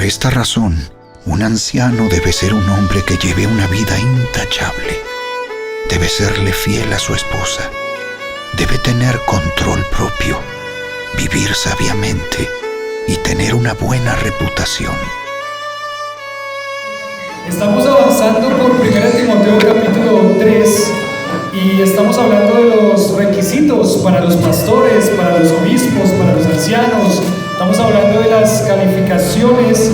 Por esta razón, un anciano debe ser un hombre que lleve una vida intachable. Debe serle fiel a su esposa. Debe tener control propio, vivir sabiamente y tener una buena reputación. Estamos avanzando por 1 Timoteo capítulo 3 y estamos hablando de los requisitos para los pastores, para los obispos, para los ancianos. Estamos hablando de las calificaciones,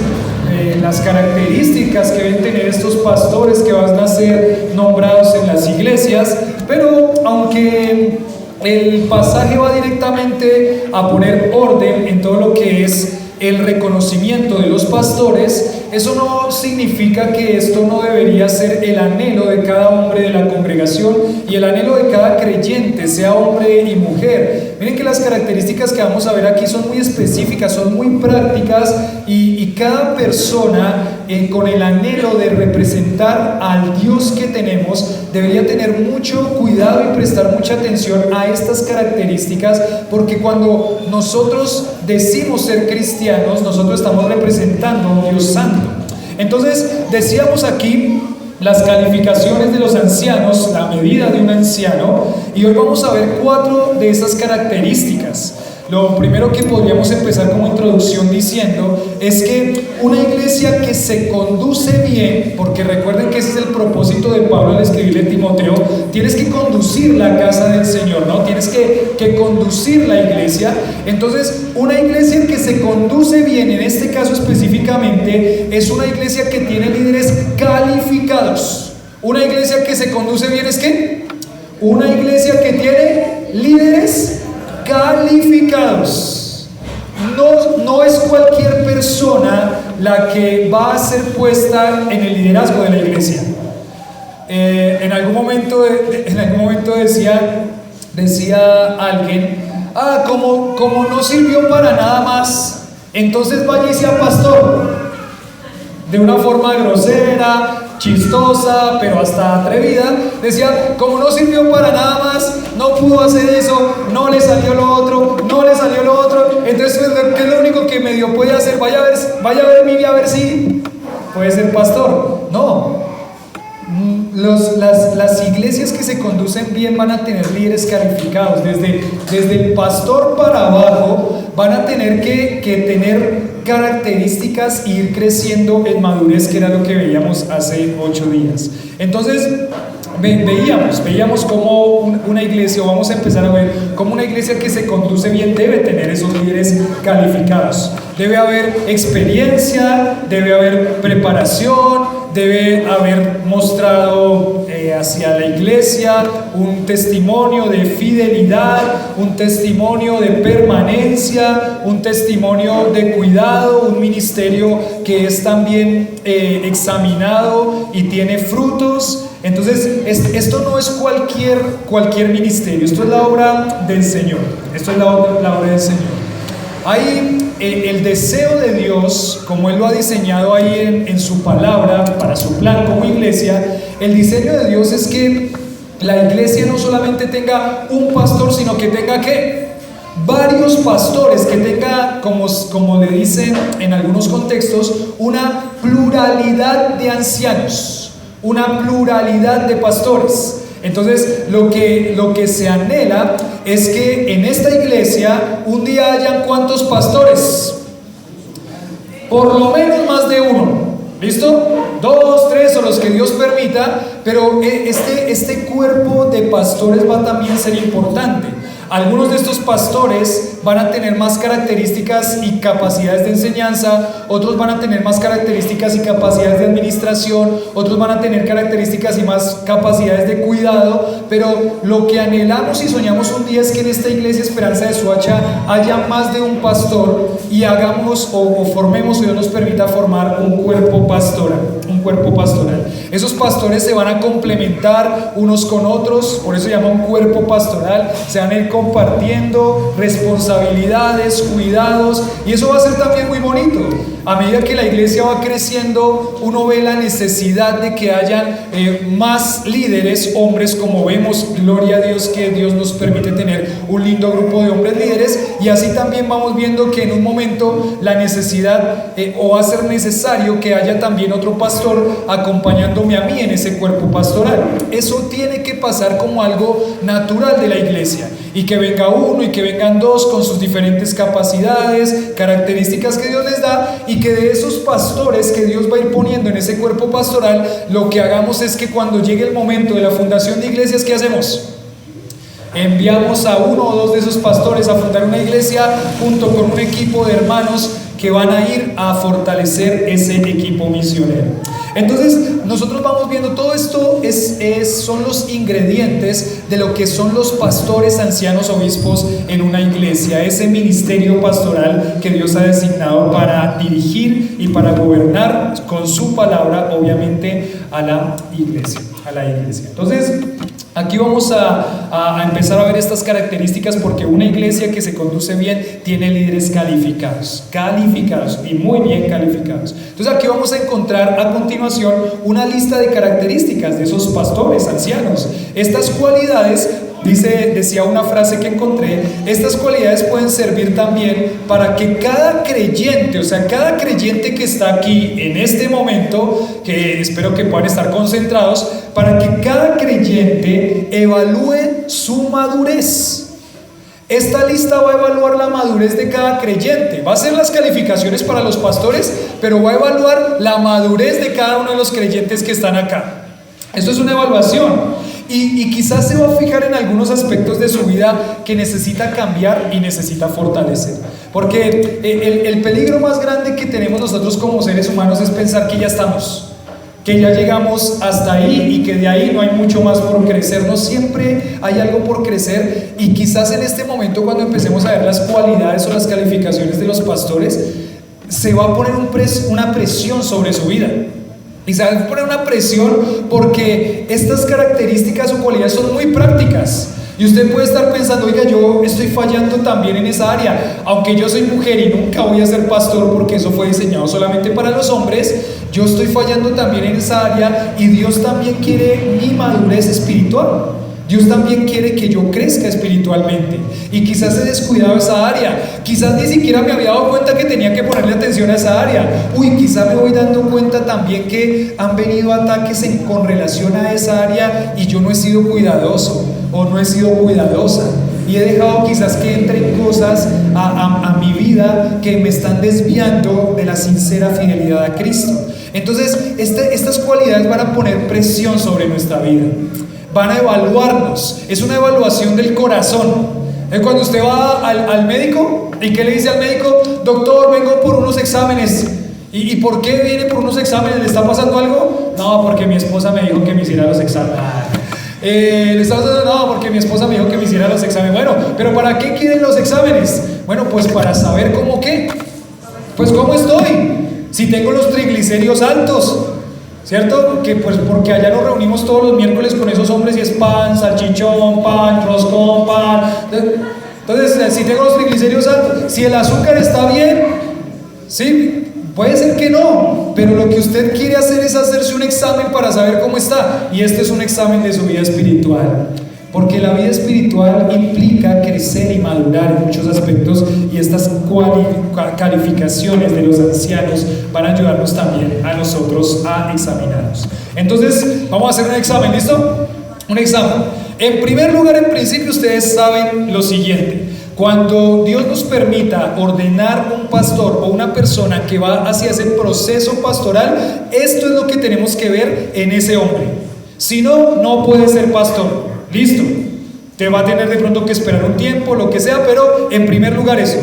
las características que deben tener estos pastores que van a ser nombrados en las iglesias. Pero aunque el pasaje va directamente a poner orden en todo lo que es el reconocimiento de los pastores, eso no significa que esto no debería ser el anhelo de cada hombre de la congregación y el anhelo de cada creyente, sea hombre y mujer. Miren que las características que vamos a ver aquí son muy específicas, son muy prácticas y cada persona con el anhelo de representar al Dios que tenemos debería tener mucho cuidado y prestar mucha atención a estas características, porque cuando nosotros decimos ser cristianos, nosotros estamos representando a un Dios santo. Entonces, decíamos aquí las calificaciones de los ancianos, la medida de un anciano, y hoy vamos a ver 4 de esas características. Lo primero que podríamos empezar como introducción diciendo es que una iglesia que se conduce bien, porque recuerden que ese es el propósito de Pablo al escribirle a Timoteo, tienes que conducir la casa del Señor, ¿no? Tienes que conducir la iglesia. Entonces, una iglesia que se conduce bien, en este caso específicamente, es una iglesia que tiene líderes calificados. Una iglesia que se conduce bien es ¿qué? Una iglesia que tiene líderes calificados. No es cualquier persona la que va a ser puesta en el liderazgo de la iglesia. En algún momento decía alguien, como no sirvió para nada más, entonces vaya y sea pastor. De una forma grosera, chistosa, pero hasta atrevida, decía, como no sirvió para nada más, no pudo hacer eso, no le salió lo otro, entonces ¿qué es lo único que medio puede hacer? Vaya a ver Miguel, a ver si puede ser pastor. No, las iglesias que se conducen bien van a tener líderes calificados, desde el pastor para abajo van a tener que tener características e ir creciendo en madurez, que era lo que veíamos hace 8 días. Entonces veíamos cómo una iglesia, o vamos a empezar a ver cómo una iglesia que se conduce bien debe tener esos líderes calificados. Debe haber experiencia, debe haber preparación, debe haber mostrado hacia la iglesia un testimonio de fidelidad, un testimonio de permanencia, un testimonio de cuidado, un ministerio que es también examinado y tiene frutos. Entonces, esto no es cualquier ministerio, esto es la obra del Señor, esto es la obra del Señor. Hay el deseo de Dios, como Él lo ha diseñado ahí en su palabra, para su plan como iglesia. El diseño de Dios es que la iglesia no solamente tenga un pastor, sino que tenga ¿qué? Varios pastores, que tenga, como le dicen en algunos contextos, una pluralidad de ancianos, una pluralidad de pastores. Entonces, lo que se anhela es que en esta iglesia un día hayan ¿cuántos pastores? Por lo menos más de uno. ¿Listo? 2, 3 o los que Dios permita, pero este cuerpo de pastores va también a ser importante. Algunos de estos pastores van a tener más características y capacidades de enseñanza, otros van a tener más características y capacidades de administración, otros van a tener características y más capacidades de cuidado, pero lo que anhelamos y soñamos un día es que en esta iglesia Esperanza de Soacha haya más de un pastor y hagamos o formemos, o Dios nos permita formar un cuerpo pastoral. Esos pastores se van a complementar unos con otros, por eso se llama un cuerpo pastoral, se van a ir compartiendo responsabilidades, cuidados, y eso va a ser también muy bonito. A medida que la iglesia va creciendo, uno ve la necesidad de que haya más líderes, hombres, como vemos, gloria a Dios que Dios nos permite tener un lindo grupo de hombres líderes, y así también vamos viendo que en un momento la necesidad o va a ser necesario que haya también otro pastor acompañándome a mí en ese cuerpo pastoral. Eso tiene que pasar como algo natural de la iglesia, y que venga uno y que vengan dos con sus diferentes capacidades, características que Dios les da, y que de esos pastores que Dios va a ir poniendo en ese cuerpo pastoral, lo que hagamos es que cuando llegue el momento de la fundación de iglesias, ¿qué hacemos? Enviamos a uno o dos de esos pastores a fundar una iglesia junto con un equipo de hermanos que van a ir a fortalecer ese equipo misionero. Entonces nosotros vamos viendo todo esto, son los ingredientes de lo que son los pastores, ancianos, obispos en una iglesia, ese ministerio pastoral que Dios ha designado para dirigir y para gobernar con su palabra, obviamente, a la iglesia. Entonces, aquí vamos a empezar a ver estas características, porque una iglesia que se conduce bien tiene líderes calificados y muy bien calificados. Entonces aquí vamos a encontrar a continuación una lista de características de esos pastores, ancianos. Estas cualidades, decía una frase que encontré, estas cualidades pueden servir también para que cada creyente, o sea, cada creyente que está aquí en este momento, que espero que puedan estar concentrados, para que cada creyente evalúe su madurez. Esta lista va a evaluar la madurez de cada creyente. Va a ser las calificaciones para los pastores, pero va a evaluar la madurez de cada uno de los creyentes que están acá. Esto es una evaluación. Y quizás se va a fijar en algunos aspectos de su vida que necesita cambiar y necesita fortalecer. Porque el peligro más grande que tenemos nosotros como seres humanos es pensar que ya estamos, que ya llegamos hasta ahí y que de ahí no hay mucho más por crecer. No siempre hay algo por crecer, y quizás en este momento, cuando empecemos a ver las cualidades o las calificaciones de los pastores, se va a poner una presión sobre su vida. Y se va a poner una presión porque estas características o cualidades son muy prácticas. Y usted puede estar pensando, oiga, yo estoy fallando también en esa área. Aunque yo soy mujer y nunca voy a ser pastor porque eso fue diseñado solamente para los hombres, yo estoy fallando también en esa área, y Dios también quiere mi madurez espiritual. Dios también quiere que yo crezca espiritualmente, y quizás he descuidado esa área, quizás ni siquiera me había dado cuenta que tenía que ponerle atención a esa área. Quizás me voy dando cuenta también que han venido ataques con relación a esa área y yo no he sido cuidadoso o no he sido cuidadosa, y he dejado quizás que entren cosas a mi vida que me están desviando de la sincera fidelidad a Cristo. Entonces estas cualidades van a poner presión sobre nuestra vida, van a evaluarnos. Es una evaluación del corazón. Es cuando usted va al médico, ¿y qué le dice al médico? Doctor, vengo por unos exámenes. ¿Y por qué viene por unos exámenes? ¿Le está pasando algo? No, porque mi esposa me dijo que me hiciera los exámenes. ¿Le está pasando? No, porque mi esposa me dijo que me hiciera los exámenes. Bueno, ¿pero para qué quieren los exámenes? Bueno, pues para saber cómo qué. Pues cómo estoy. Si tengo los triglicéridos altos, ¿cierto? Que pues porque allá nos reunimos todos los miércoles con esos hombres y es pan, salchichón, pan, roscón, pan. Entonces, si tengo los triglicéridos altos, si el azúcar está bien, sí, puede ser que no, pero lo que usted quiere hacer es hacerse un examen para saber cómo está, y este es un examen de su vida espiritual. Porque la vida espiritual implica crecer y madurar en muchos aspectos, y estas calificaciones de los ancianos van a ayudarnos también a nosotros a examinarnos. Entonces, vamos a hacer un examen, ¿listo? Un examen. En primer lugar, en principio, ustedes saben lo siguiente: cuando Dios nos permita ordenar un pastor o una persona que va hacia ese proceso pastoral, esto es lo que tenemos que ver en ese hombre. Si no, no puede ser pastor. Listo, te va a tener de pronto que esperar un tiempo, lo que sea, pero en primer lugar eso,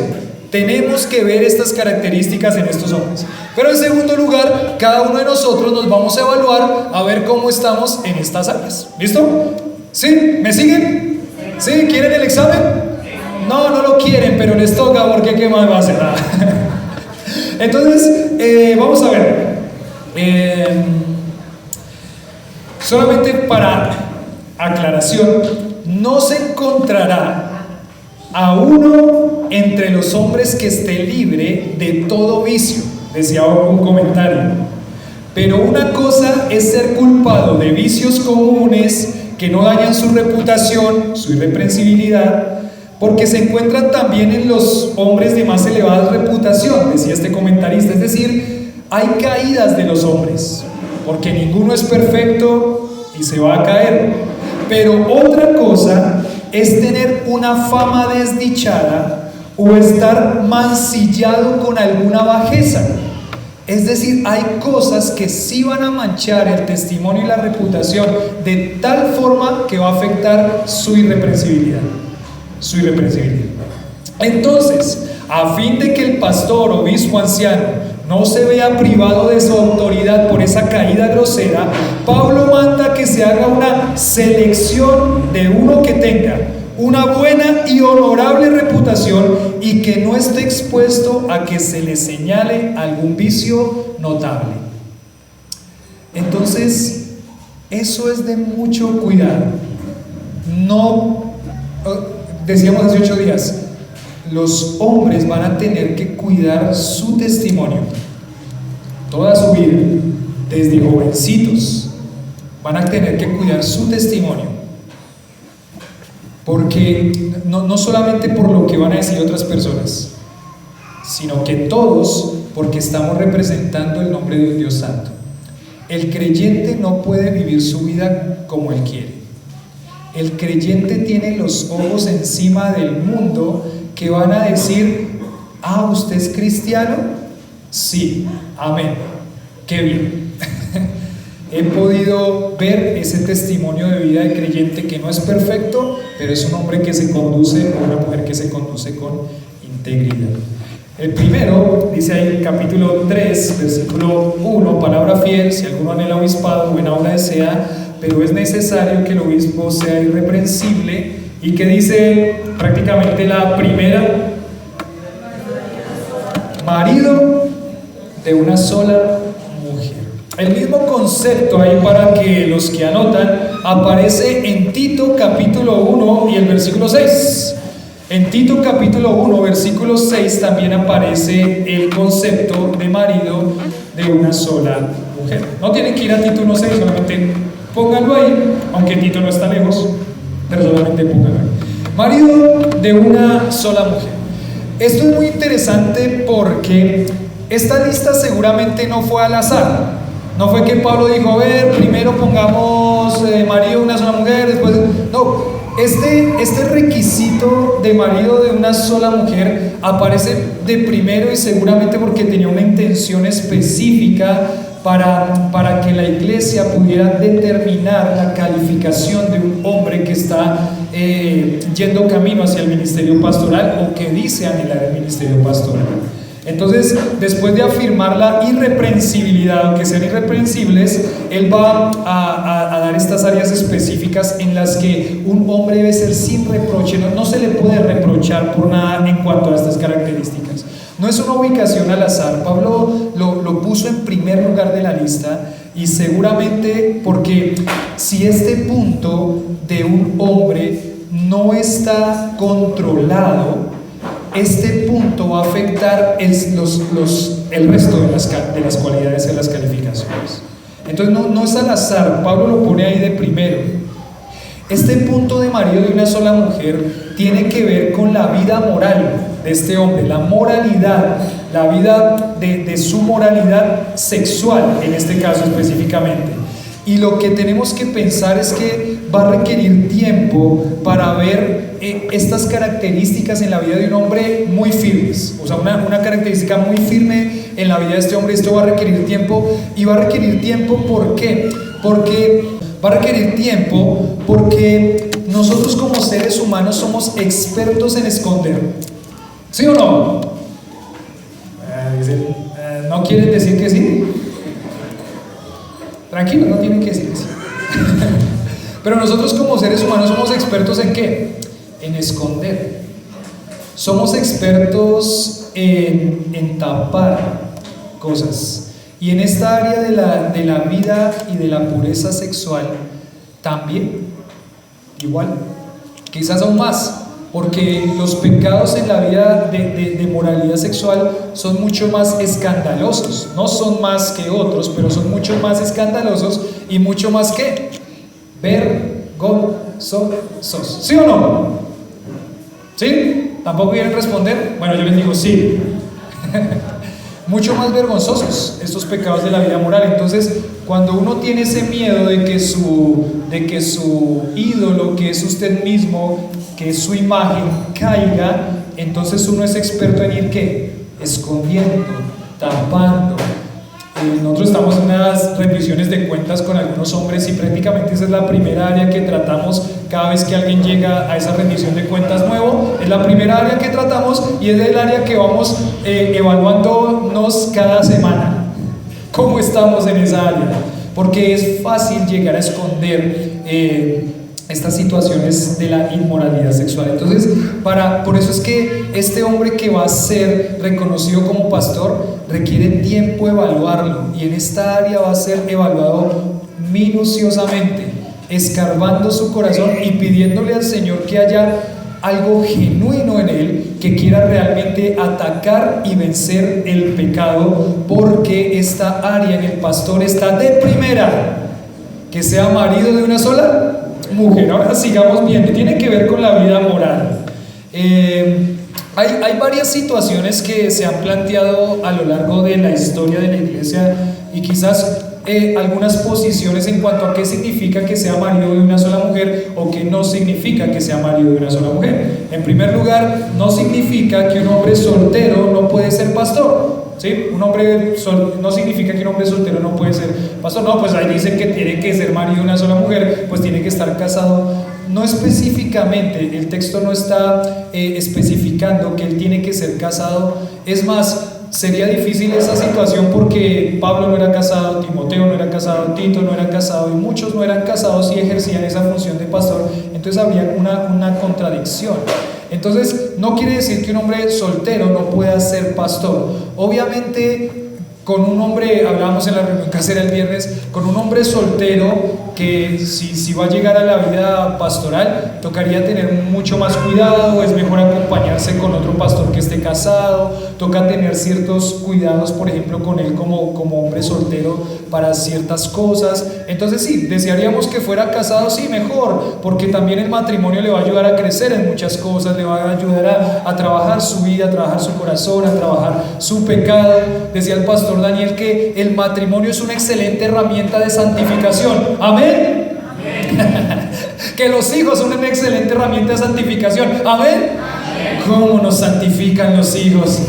tenemos que ver estas características en estos hombres. Pero en segundo lugar, cada uno de nosotros nos vamos a evaluar a ver cómo estamos en estas áreas. ¿Listo? ¿Sí? ¿Me siguen? ¿Sí? ¿Quieren el examen? No, no lo quieren, pero les toca, porque ¿qué más va a hacer? Entonces, vamos a ver. Solamente para aclaración, no se encontrará a uno entre los hombres que esté libre de todo vicio, decía un comentario. Pero una cosa es ser culpado de vicios comunes que no dañan su reputación, su irreprensibilidad, porque se encuentran también en los hombres de más elevada reputación, decía este comentarista. Es decir, hay caídas de los hombres, porque ninguno es perfecto y se va a caer. Pero otra cosa es tener una fama desdichada o estar mancillado con alguna bajeza. Es decir, hay cosas que sí van a manchar el testimonio y la reputación de tal forma que va a afectar su irreprensibilidad. Su irreprensibilidad. Entonces, a fin de que el pastor, obispo, anciano no se vea privado de su autoridad por esa caída grosera, Pablo manda que se haga una selección de uno que tenga una buena y honorable reputación y que no esté expuesto a que se le señale algún vicio notable. Entonces, eso es de mucho cuidado. No, decíamos hace 8 días, los hombres van a tener que cuidar su testimonio toda su vida, desde jovencitos, van a tener que cuidar su testimonio. Porque no solamente por lo que van a decir otras personas, sino que todos, porque estamos representando el nombre de un Dios santo. El creyente no puede vivir su vida como él quiere. El creyente tiene los ojos encima del mundo que van a decir: ah, ¿usted es cristiano? Sí, amén, qué bien. He podido ver ese testimonio de vida de creyente que no es perfecto, pero es un hombre que se conduce, o una mujer que se conduce con integridad. El primero, dice ahí capítulo 3, versículo 1, palabra fiel: si alguno anhela obispado, buena obra desea, pero es necesario que el obispo sea irreprensible. Y que dice prácticamente la primera: marido de una sola mujer. El mismo concepto ahí, para que los que anotan, aparece en Tito capítulo 1 y el versículo 6. En Tito capítulo 1 versículo 6 también aparece el concepto de marido de una sola mujer. No tienen que ir a Tito 1:6, solamente pónganlo ahí, aunque Tito no está lejos, pero solamente pónganlo ahí. Marido de una sola mujer. Esto es muy interesante porque esta lista seguramente no fue al azar. No fue que Pablo dijo: a ver, primero pongamos marido de una sola mujer, después... No, este requisito de marido de una sola mujer aparece de primero, y seguramente porque tenía una intención específica para que la iglesia pudiera determinar la calificación de un hombre que está yendo camino hacia el ministerio pastoral, o que dice anhelar el ministerio pastoral. Entonces, después de afirmar la irreprensibilidad, o que sean irreprensibles, él va a dar estas áreas específicas en las que un hombre debe ser sin reproche. No se le puede reprochar por nada en cuanto a estas características. No es una ubicación al azar. Pablo lo puso en primer lugar de la lista, y seguramente porque si este punto de un hombre no está controlado, este punto va a afectar el resto de las cualidades de las calificaciones. Entonces no es al azar, Pablo lo pone ahí de primero. Este punto de marido de una sola mujer tiene que ver con la vida moral de este hombre, la moralidad, la vida de su moralidad sexual, en este caso específicamente. Y lo que tenemos que pensar es que va a requerir tiempo para ver estas características en la vida de un hombre muy firmes. O sea, una característica muy firme en la vida de este hombre. Esto va a requerir tiempo. Y va a requerir tiempo, ¿por qué? Va a requerir tiempo porque nosotros como seres humanos somos expertos en esconder. ¿Sí o no? ¿No quieren decir que sí? Tranquilos, no tienen que decir que sí. Pero nosotros como seres humanos somos expertos ¿en qué? En esconder. Somos expertos en tapar cosas. Y en esta área de la vida y de la pureza sexual también, igual, quizás aún más, porque los pecados en la vida de moralidad sexual son mucho más escandalosos, no son más que otros, pero son mucho más escandalosos y mucho más que vergonzosos. ¿Sí o no? ¿Sí? ¿Tampoco quieren responder? Bueno, yo les digo sí. Mucho más vergonzosos estos pecados de la vida moral. Entonces, cuando uno tiene ese miedo de que su ídolo, que es usted mismo, que su imagen caiga, entonces uno es experto en ir ¿qué? Escondiendo, tapando. Nosotros estamos en unas rendiciones de cuentas con algunos hombres y prácticamente esa es la primera área que tratamos cada vez que alguien llega a esa rendición de cuentas nuevo. Es la primera área que tratamos y es el área que vamos evaluándonos cada semana. ¿Cómo estamos en esa área? Porque es fácil llegar a esconder estas situaciones de la inmoralidad sexual. Entonces, por eso es que este hombre que va a ser reconocido como pastor requiere tiempo evaluarlo, y en esta área va a ser evaluado minuciosamente, escarbando su corazón y pidiéndole al Señor que haya algo genuino en él, que quiera realmente atacar y vencer el pecado, porque esta área en el pastor está de primera, que sea marido de una sola mujer. Ahora sigamos viendo, tiene que ver con la vida moral. Hay varias situaciones que se han planteado a lo largo de la historia de la iglesia, y quizás algunas posiciones en cuanto a qué significa que sea marido de una sola mujer o qué no significa que sea marido de una sola mujer. En primer lugar, no significa que un hombre soltero no puede ser pastor. ¿Sí? No significa que un hombre soltero no puede ser pastor. No, pues ahí dice que tiene que ser marido de una sola mujer, pues tiene que estar casado. No específicamente, el texto no está especificando que él tiene que ser casado. Es más, sería difícil esa situación porque Pablo no era casado, Timoteo no era casado, Tito no era casado, y muchos no eran casados y ejercían esa función de pastor. Entonces habría una contradicción. Entonces, no quiere decir que un hombre soltero no pueda ser pastor. Obviamente, con un hombre, hablábamos en la reunión casera el viernes, con un hombre soltero que si va a llegar a la vida pastoral, tocaría tener mucho más cuidado, es mejor acompañarse con otro pastor que esté casado, toca tener ciertos cuidados, por ejemplo, con él como hombre soltero para ciertas cosas. Entonces sí, desearíamos que fuera casado, sí, mejor, porque también el matrimonio le va a ayudar a crecer en muchas cosas, le va a ayudar a trabajar su vida, a trabajar su corazón, a trabajar su pecado. Decía el pastor Daniel que el matrimonio es una excelente herramienta de santificación. Amén. Que los hijos son una excelente herramienta de santificación. Amén. ¿Cómo nos santifican los hijos?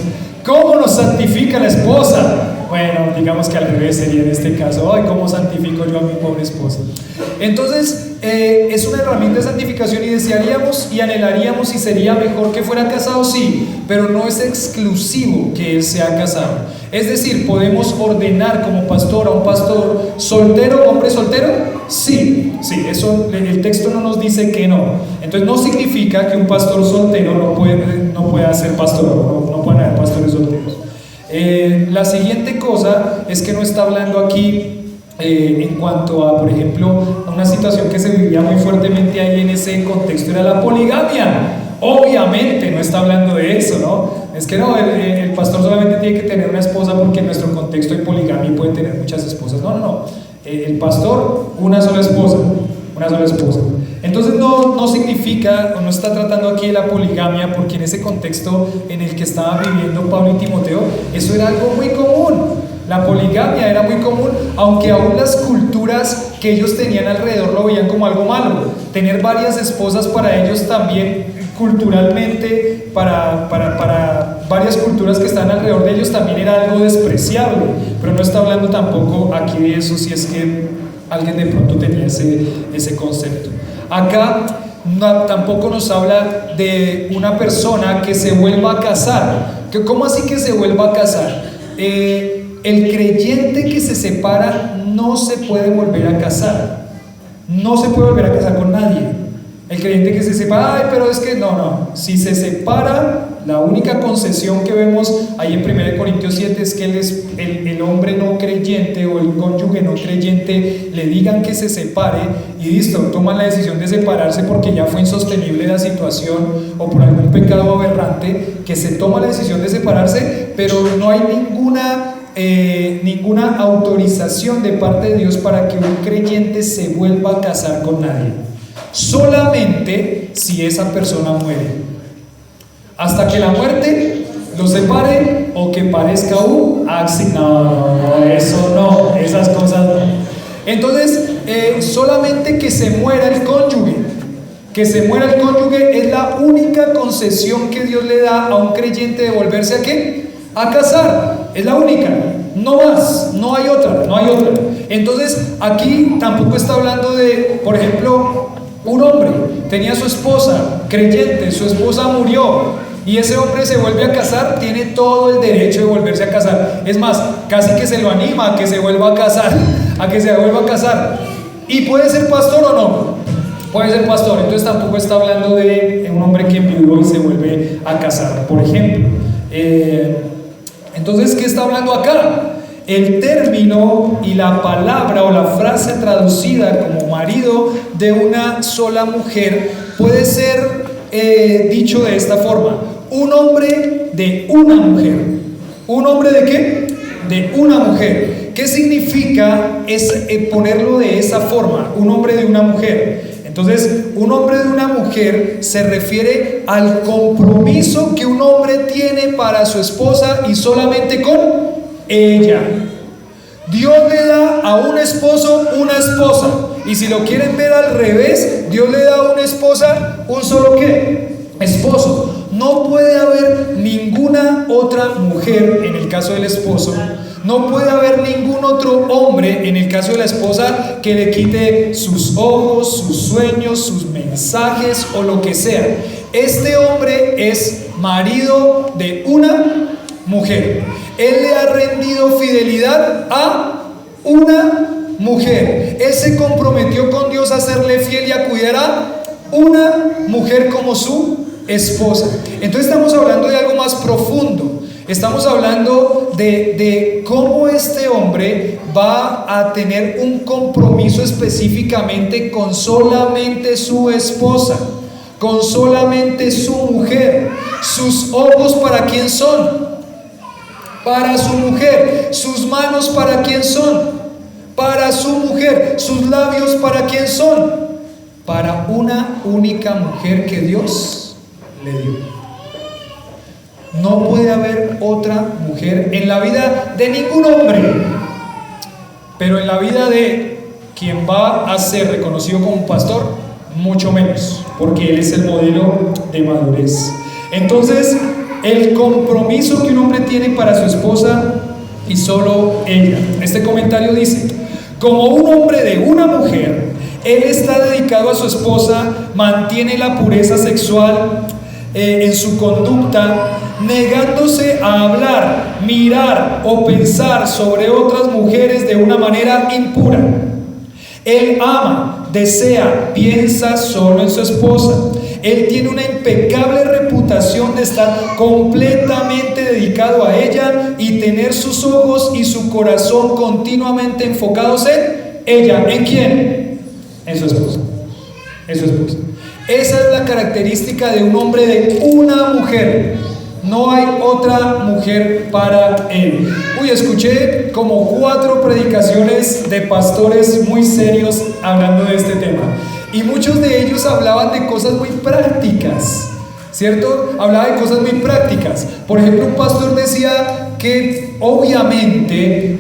¿Cómo nos santifica la esposa? Bueno, digamos que al revés sería en este caso. Ay, ¿cómo santifico yo a mi pobre esposa? Entonces, es una herramienta de santificación y desearíamos y anhelaríamos, y sería mejor que fuera casado, sí, pero no es exclusivo que él sea casado. Es decir, podemos ordenar como pastor a un pastor soltero, hombre soltero, sí, eso el texto no nos dice que no. Entonces no significa que un pastor soltero no pueda ser pastor, no pueden haber pastores solteros. La siguiente cosa es que no está hablando aquí en cuanto a, por ejemplo, una situación que se vivía muy fuertemente ahí en ese contexto, era la poligamia. Obviamente no está hablando de eso, ¿no? Es que no, el pastor solamente tiene que tener una esposa porque en nuestro contexto hay poligamia y puede tener muchas esposas. No. El pastor, una sola esposa. Entonces no significa, o no está tratando aquí de la poligamia, porque en ese contexto en el que estaban viviendo Pablo y Timoteo, eso era algo muy común. La poligamia era muy común, aunque aún las culturas que ellos tenían alrededor lo veían como algo malo. Tener varias esposas para ellos también, culturalmente, para varias culturas que están alrededor de ellos, también era algo despreciable. Pero no está hablando tampoco aquí de eso, si es que alguien de pronto tenía ese concepto. Acá tampoco nos habla de una persona que se vuelva a casar. ¿Cómo así que se vuelva a casar? El creyente que se separa no se puede volver a casar. No se puede volver a casar con nadie. El creyente que se separa, pero es que no. Si se separa, La única concesión que vemos ahí en 1 Corintios 7 es que el hombre no creyente o el cónyuge no creyente le digan que se separe y listo, toman la decisión de separarse porque ya fue insostenible la situación o por algún pecado aberrante, que se toma la decisión de separarse, pero no hay ninguna autorización de parte de Dios para que un creyente se vuelva a casar con nadie, solamente si esa persona muere. Hasta que la muerte lo separe o que parezca un accidente. No, eso no, esas cosas no. Entonces, solamente que se muera el cónyuge. Que se muera el cónyuge es la única concesión que Dios le da a un creyente de volverse a ¿qué? A casar. Es la única. No más, no hay otra. Entonces, aquí tampoco está hablando de, por ejemplo, un hombre tenía a su esposa creyente, su esposa murió y ese hombre se vuelve a casar, tiene todo el derecho de volverse a casar. Es más, casi que se lo anima a que se vuelva a casar, ¿Y puede ser pastor o no? Puede ser pastor. Entonces tampoco está hablando de un hombre que enviudó y se vuelve a casar, por ejemplo. Entonces, ¿qué está hablando acá? El término y la palabra o la frase traducida como marido de una sola mujer puede ser dicho de esta forma: un hombre de una mujer. ¿Un hombre de qué? De una mujer. ¿Qué significa ponerlo de esa forma? Un hombre de una mujer. Entonces, un hombre de una mujer se refiere al compromiso que un hombre tiene para su esposa y solamente con ella. Dios le da a un esposo una esposa, y si lo quieren ver al revés, Dios le da a una esposa un solo ¿qué? Esposo. No puede haber ninguna otra mujer en el caso del esposo. No puede haber ningún otro hombre en el caso de la esposa que le quite sus ojos, sus sueños, sus mensajes o lo que sea. Este hombre es marido de una mujer. Él le ha rendido fidelidad a una mujer. Él se comprometió con Dios a serle fiel y a cuidar a una mujer como su esposa. Entonces estamos hablando de algo más profundo. Estamos hablando de cómo este hombre va a tener un compromiso específicamente con solamente su esposa, con solamente su mujer. Sus ojos, ¿para quién son? Para su mujer. Sus manos, ¿para quién son? Para su mujer. Sus labios, ¿para quién son? Para una única mujer que Dios le dio. No puede haber otra mujer en la vida de ningún hombre, pero en la vida de quien va a ser reconocido como pastor, mucho menos, porque él es el modelo de madurez. Entonces, el compromiso que un hombre tiene para su esposa y solo ella. Este comentario dice: como un hombre de una mujer, él está dedicado a su esposa, mantiene la pureza sexual en su conducta, negándose a hablar, mirar o pensar sobre otras mujeres de una manera impura. Él ama, desea, piensa solo en su esposa. Él tiene una impecable reputación de estar completamente dedicado a ella y tener sus ojos y su corazón continuamente enfocados en ella. ¿En quién? En su esposa. En su esposa. Esa es la característica de un hombre de una mujer. No hay otra mujer para él. Escuché como 4 predicaciones de pastores muy serios hablando de este tema. Y muchos de ellos hablaban de cosas muy prácticas, ¿cierto? Hablaba de cosas muy prácticas. Por ejemplo, un pastor decía que obviamente,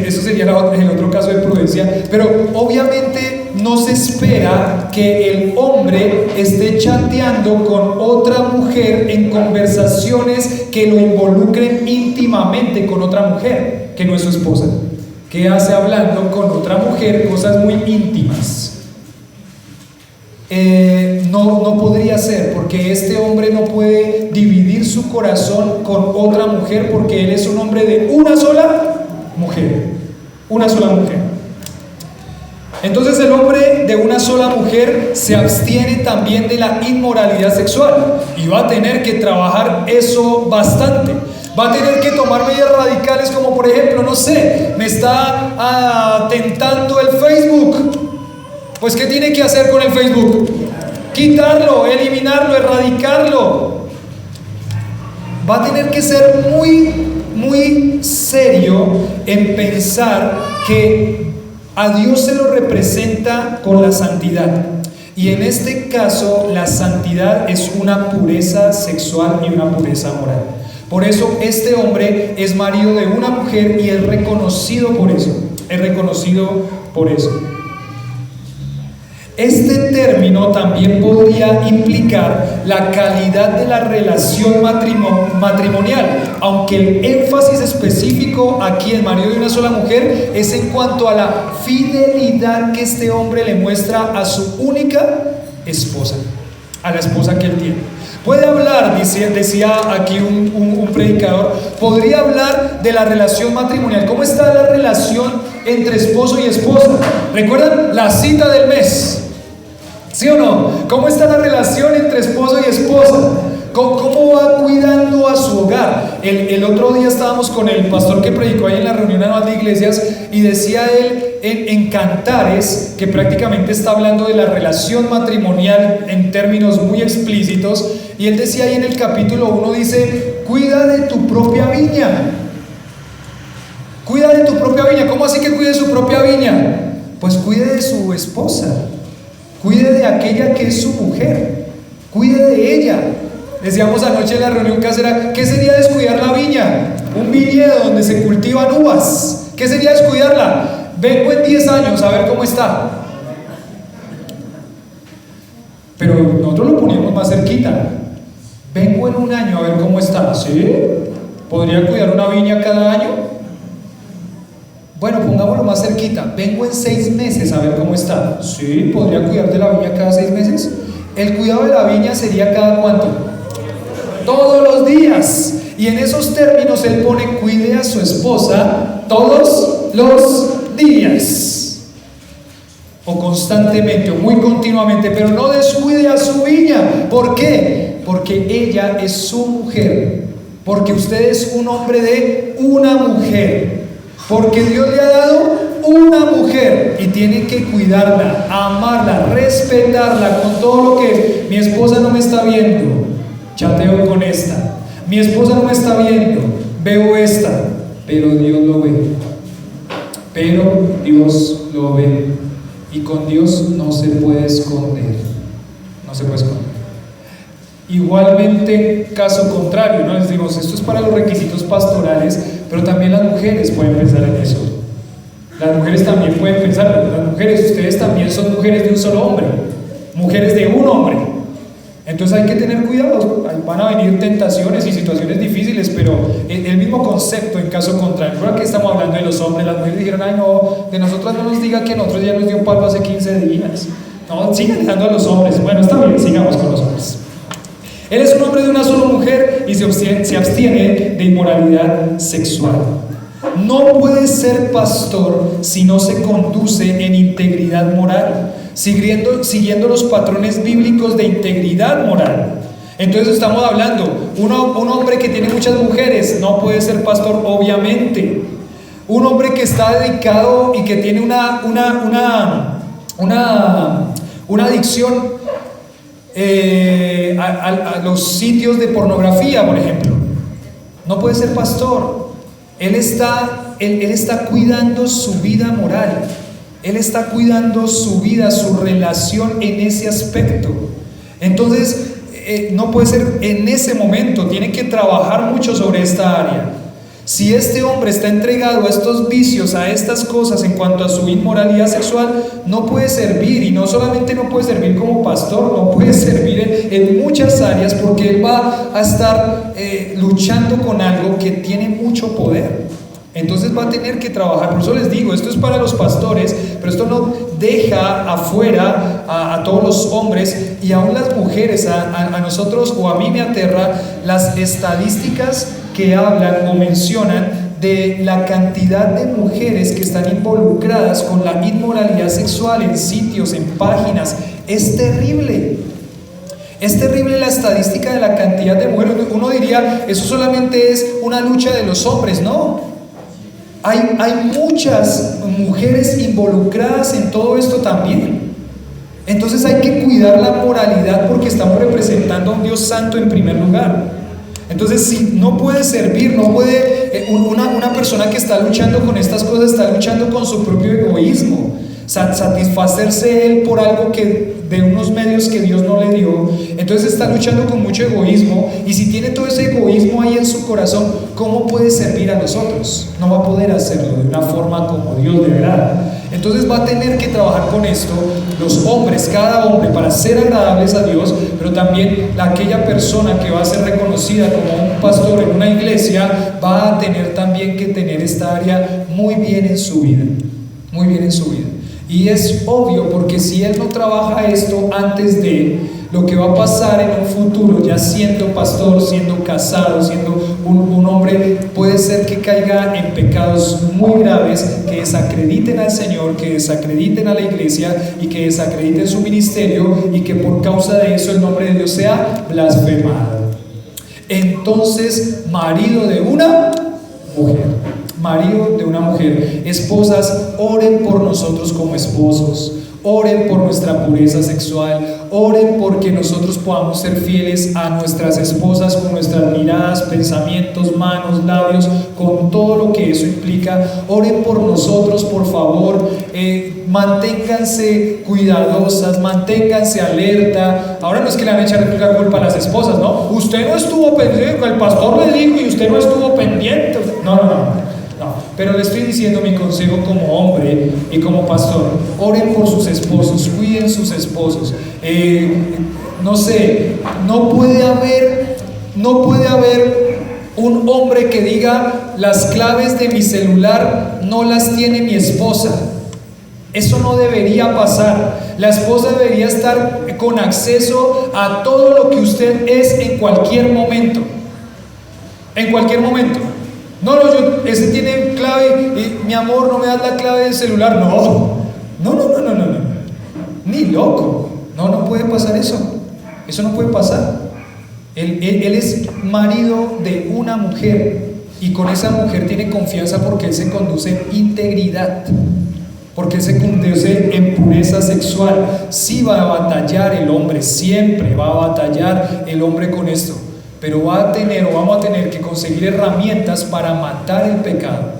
eso sería el otro caso de prudencia, pero obviamente no se espera que el hombre esté chateando con otra mujer en conversaciones que lo involucren íntimamente con otra mujer, que no es su esposa. ¿Qué hace hablando con otra mujer cosas muy íntimas? No podría ser, porque este hombre no puede dividir su corazón con otra mujer, porque él es un hombre de una sola mujer. Una sola mujer. Entonces el hombre de una sola mujer se abstiene también de la inmoralidad sexual y va a tener que trabajar eso bastante. Va a tener que tomar medidas radicales como por ejemplo, no sé, me está tentando el Facebook. Pues ¿qué tiene que hacer con el Facebook? Quitarlo, eliminarlo, erradicarlo. Va a tener que ser muy serio en pensar que a Dios se lo representa con la santidad. Y en este caso, la santidad es una pureza sexual y una pureza moral. Por eso este hombre es marido de una mujer y es reconocido por eso. Es reconocido por eso. Este término también podría implicar la calidad de la relación matrimonial, aunque el énfasis específico aquí en marido de una sola mujer es en cuanto a la fidelidad que este hombre le muestra a su única esposa, a la esposa que él tiene. Puede hablar, decía aquí un predicador, podría hablar de la relación matrimonial. ¿Cómo está la relación entre esposo y esposa? ¿Recuerdan la cita del mes? ¿Sí o no? ¿Cómo está la relación entre esposo y esposa? ¿Cómo va cuidando a su hogar? El otro día estábamos con el pastor que predicó ahí en la reunión anual de iglesias y decía él en Cantares, que prácticamente está hablando de la relación matrimonial en términos muy explícitos, y él decía ahí en el capítulo 1, dice, cuida de tu propia viña. Cuida de tu propia viña. ¿Cómo así que cuide de su propia viña? Pues cuide de su esposa. Cuide de aquella que es su mujer, cuide de ella. Decíamos anoche en la reunión casera, ¿qué sería descuidar la viña? Un viñedo donde se cultivan uvas. ¿Qué sería descuidarla? Vengo en 10 años a ver cómo está. Pero nosotros lo poníamos más cerquita. Vengo en 1 año a ver cómo está. ¿Sí? ¿Podría cuidar una viña cada año? Bueno, pongámoslo más cerquita. Vengo en 6 meses a ver cómo está. Sí, ¿podría cuidar de la viña cada 6 meses? El cuidado de la viña sería cada ¿cuánto? Todos los días. Y en esos términos él pone, cuide a su esposa todos los días. O constantemente, o muy continuamente, pero no descuide a su viña. ¿Por qué? Porque ella es su mujer. Porque usted es un hombre de una mujer. Porque Dios le ha dado una mujer y tiene que cuidarla, amarla, respetarla con todo lo que mi esposa no me está viendo, chateo con esta, mi esposa no me está viendo, veo esta, pero Dios lo ve, pero Dios lo ve y con Dios no se puede esconder, no se puede esconder. Igualmente, caso contrario, ¿no? Les decimos, esto es para los requisitos pastorales, pero también las mujeres pueden pensar en eso. Las mujeres también pueden pensar, las mujeres, ustedes también son mujeres de un solo hombre, mujeres de un hombre. Entonces hay que tener cuidado, van a venir tentaciones y situaciones difíciles, pero el mismo concepto en caso contrario. Por aquí estamos hablando de los hombres, las mujeres dijeron, ay no, de nosotras no nos diga que a nosotros ya nos dio palo hace 15 días. No, sigan dejando a los hombres. Bueno, está bien, sigamos con los hombres. Él es un hombre de una sola mujer y se abstiene de inmoralidad sexual. No puede ser pastor si no se conduce en integridad moral, siguiendo los patrones bíblicos de integridad moral. Entonces estamos hablando, un hombre que tiene muchas mujeres no puede ser pastor, obviamente. Un hombre que está dedicado y que tiene una adicción a los sitios de pornografía, por ejemplo, no puede ser pastor. Él está cuidando su vida moral, él está cuidando su vida, su relación en ese aspecto. Entonces no puede ser en ese momento, tiene que trabajar mucho sobre esta área. Si este hombre está entregado a estos vicios, a estas cosas en cuanto a su inmoralidad sexual, no puede servir, y no solamente no puede servir como pastor, no puede servir en muchas áreas, porque él va a estar luchando con algo que tiene mucho poder. Entonces va a tener que trabajar. Por eso les digo, esto es para los pastores, pero esto no deja afuera a todos los hombres y aún las mujeres. A nosotros, o a mí me aterra las estadísticas que hablan o mencionan de la cantidad de mujeres que están involucradas con la inmoralidad sexual en sitios, en páginas. Es terrible. Es terrible la estadística de la cantidad de mujeres. Uno diría, eso solamente es una lucha de los hombres. No, hay muchas mujeres involucradas en todo esto también. Entonces hay que cuidar la moralidad porque estamos representando a un Dios santo en primer lugar. Entonces, si no puede servir, no puede, una persona que está luchando con estas cosas está luchando con su propio egoísmo, satisfacerse él por algo de unos medios que Dios no le dio. Entonces está luchando con mucho egoísmo, y si tiene todo ese egoísmo ahí en su corazón, ¿cómo puede servir a los otros? No va a poder hacerlo de una forma como Dios le agrada. Entonces va a tener que trabajar con esto los hombres, cada hombre, para ser agradables a Dios, pero también aquella persona que va a ser reconocida como un pastor en una iglesia va a tener también que tener esta área muy bien en su vida, muy bien en su vida. Y es obvio, porque si él no trabaja esto antes de, lo que va a pasar en un futuro, ya siendo pastor, siendo casado, siendo un hombre, puede ser que caiga en pecados muy graves que desacrediten al Señor, que desacrediten a la iglesia y que desacrediten su ministerio, y que por causa de eso el nombre de Dios sea blasfemado. Entonces, marido de una mujer, esposas, oren por nosotros como esposos, oren por nuestra pureza sexual, oren porque nosotros podamos ser fieles a nuestras esposas con nuestras miradas, pensamientos, manos, labios, con todo lo que eso implica. Oren por nosotros, por favor. Manténganse cuidadosas, manténganse alerta. Ahora no es que le van a echar la culpa a las esposas, ¿no? Usted no estuvo pendiente, el pastor le dijo y usted no estuvo pendiente. No. Pero le estoy diciendo mi consejo como hombre y como pastor: oren por sus esposos, cuiden sus esposos. No puede haber un hombre que diga: las claves de mi celular no las tiene mi esposa. Eso no debería pasar. La esposa debería estar con acceso a todo lo que usted es en cualquier momento. En cualquier momento. Ese tiene clave y mi amor, no me das la clave del celular. No. Ni loco. No puede pasar eso. Eso no puede pasar. Él es marido de una mujer, y con esa mujer tiene confianza porque él se conduce en integridad, porque él se conduce en pureza sexual. Sí va a batallar el hombre, siempre va a batallar el hombre con esto, pero vamos a tener que conseguir herramientas para matar el pecado.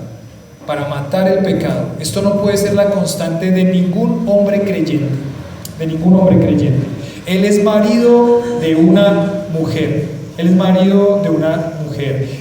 Esto no puede ser la constante de ningún hombre creyente. Él es marido de una mujer.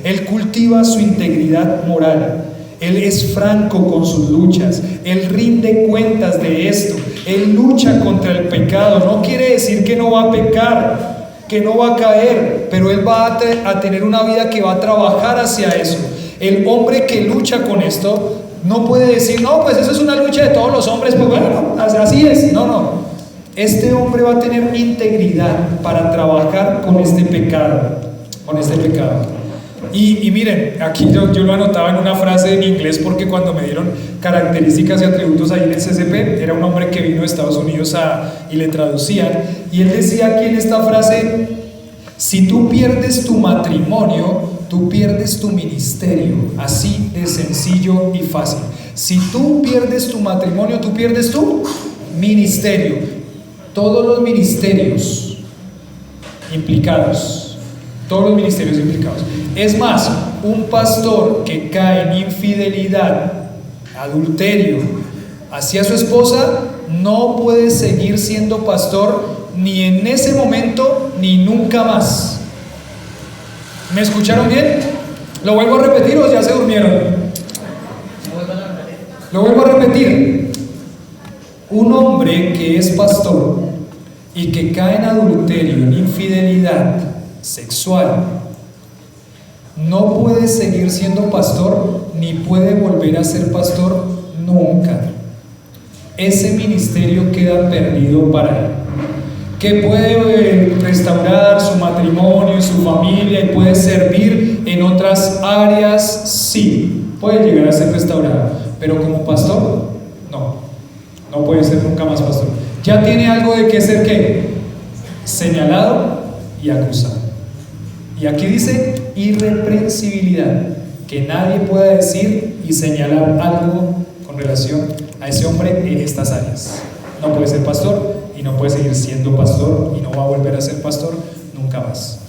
Él cultiva su integridad moral. Él es franco con sus luchas. Él rinde cuentas de esto. Él lucha contra el pecado. No quiere decir que no va a pecar, que no va a caer, pero él va a tener una vida que va a trabajar hacia eso. El hombre que lucha con esto no puede decir: no, pues eso es una lucha de todos los hombres, pues bueno, así es. No. Este hombre va a tener integridad para trabajar con este pecado. Y miren, aquí yo lo anotaba en una frase en inglés, porque cuando me dieron características y atributos ahí en el CCP, era un hombre que vino de Estados Unidos y le traducían, y él decía aquí en esta frase: si tú pierdes tu matrimonio, tú pierdes tu ministerio. Así de sencillo y fácil. Si tú pierdes tu matrimonio, tú pierdes tu ministerio. Todos los ministerios implicados. Es más, un pastor que cae en infidelidad, adulterio hacia su esposa, no puede seguir siendo pastor ni en ese momento ni nunca más. ¿Me escucharon bien? ¿Lo vuelvo a repetir o ya se durmieron? Lo vuelvo a repetir. Un hombre que es pastor y que cae en adulterio, en infidelidad sexual, no puede seguir siendo pastor ni puede volver a ser pastor nunca. Ese ministerio queda perdido para él. Que puede restaurar su matrimonio y su familia y puede servir en otras áreas, sí, puede llegar a ser restaurado, pero como pastor, no puede ser nunca más pastor. Ya tiene algo de que ser ¿qué? Señalado y acusado. Y aquí dice irreprensibilidad, que nadie pueda decir y señalar algo con relación a ese hombre en estas áreas. No puede ser pastor y no puede seguir siendo pastor y no va a volver a ser pastor nunca más.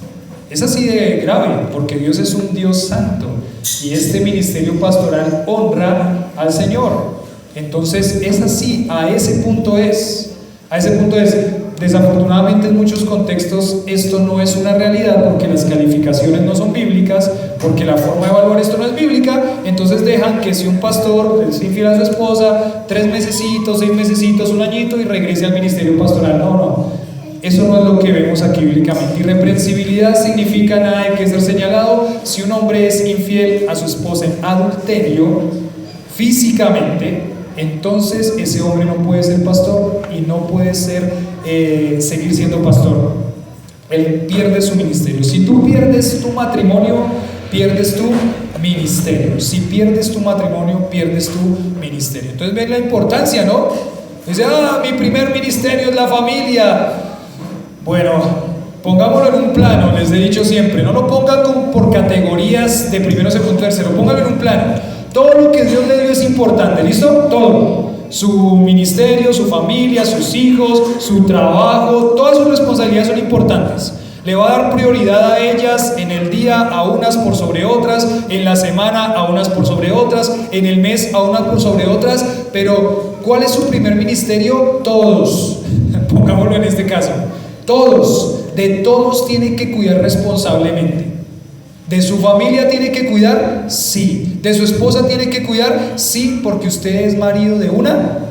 Es así de grave, porque Dios es un Dios santo y este ministerio pastoral honra al Señor. Entonces es así, a ese punto es. Desafortunadamente en muchos contextos esto no es una realidad, porque las calificaciones no son bíblicas, porque la forma de evaluar esto no es bíblica. Entonces dejan que si un pastor es infiel a su esposa, 3 mesecitos, 6 mesecitos, un añito y regrese al ministerio pastoral. No, eso no es lo que vemos aquí bíblicamente. Irreprensibilidad significa nada de que ser señalado. Si un hombre es infiel a su esposa en adulterio físicamente, entonces ese hombre no puede ser pastor y no puede seguir siendo pastor. Él pierde su ministerio. Si tú pierdes tu matrimonio, pierdes tu ministerio. Si pierdes tu matrimonio, pierdes tu ministerio. Entonces ven la importancia, ¿no? Dice, mi primer ministerio es la familia. Bueno, pongámoslo en un plano. Les he dicho siempre, no lo pongan por categorías de primero, segundo, tercero. Pónganlo en un plano. Todo lo que Dios le dio es importante, ¿listo? Todo. Su ministerio, su familia, sus hijos, su trabajo, todas sus responsabilidades son importantes. Le va a dar prioridad a ellas en el día, a unas por sobre otras, en la semana a unas por sobre otras, en el mes a unas por sobre otras. Pero ¿cuál es su primer ministerio? Todos. Pongámoslo en este caso. Todos. De todos tiene que cuidar responsablemente. ¿De su familia tiene que cuidar? Sí. ¿De su esposa tiene que cuidar? Sí, porque usted es marido de una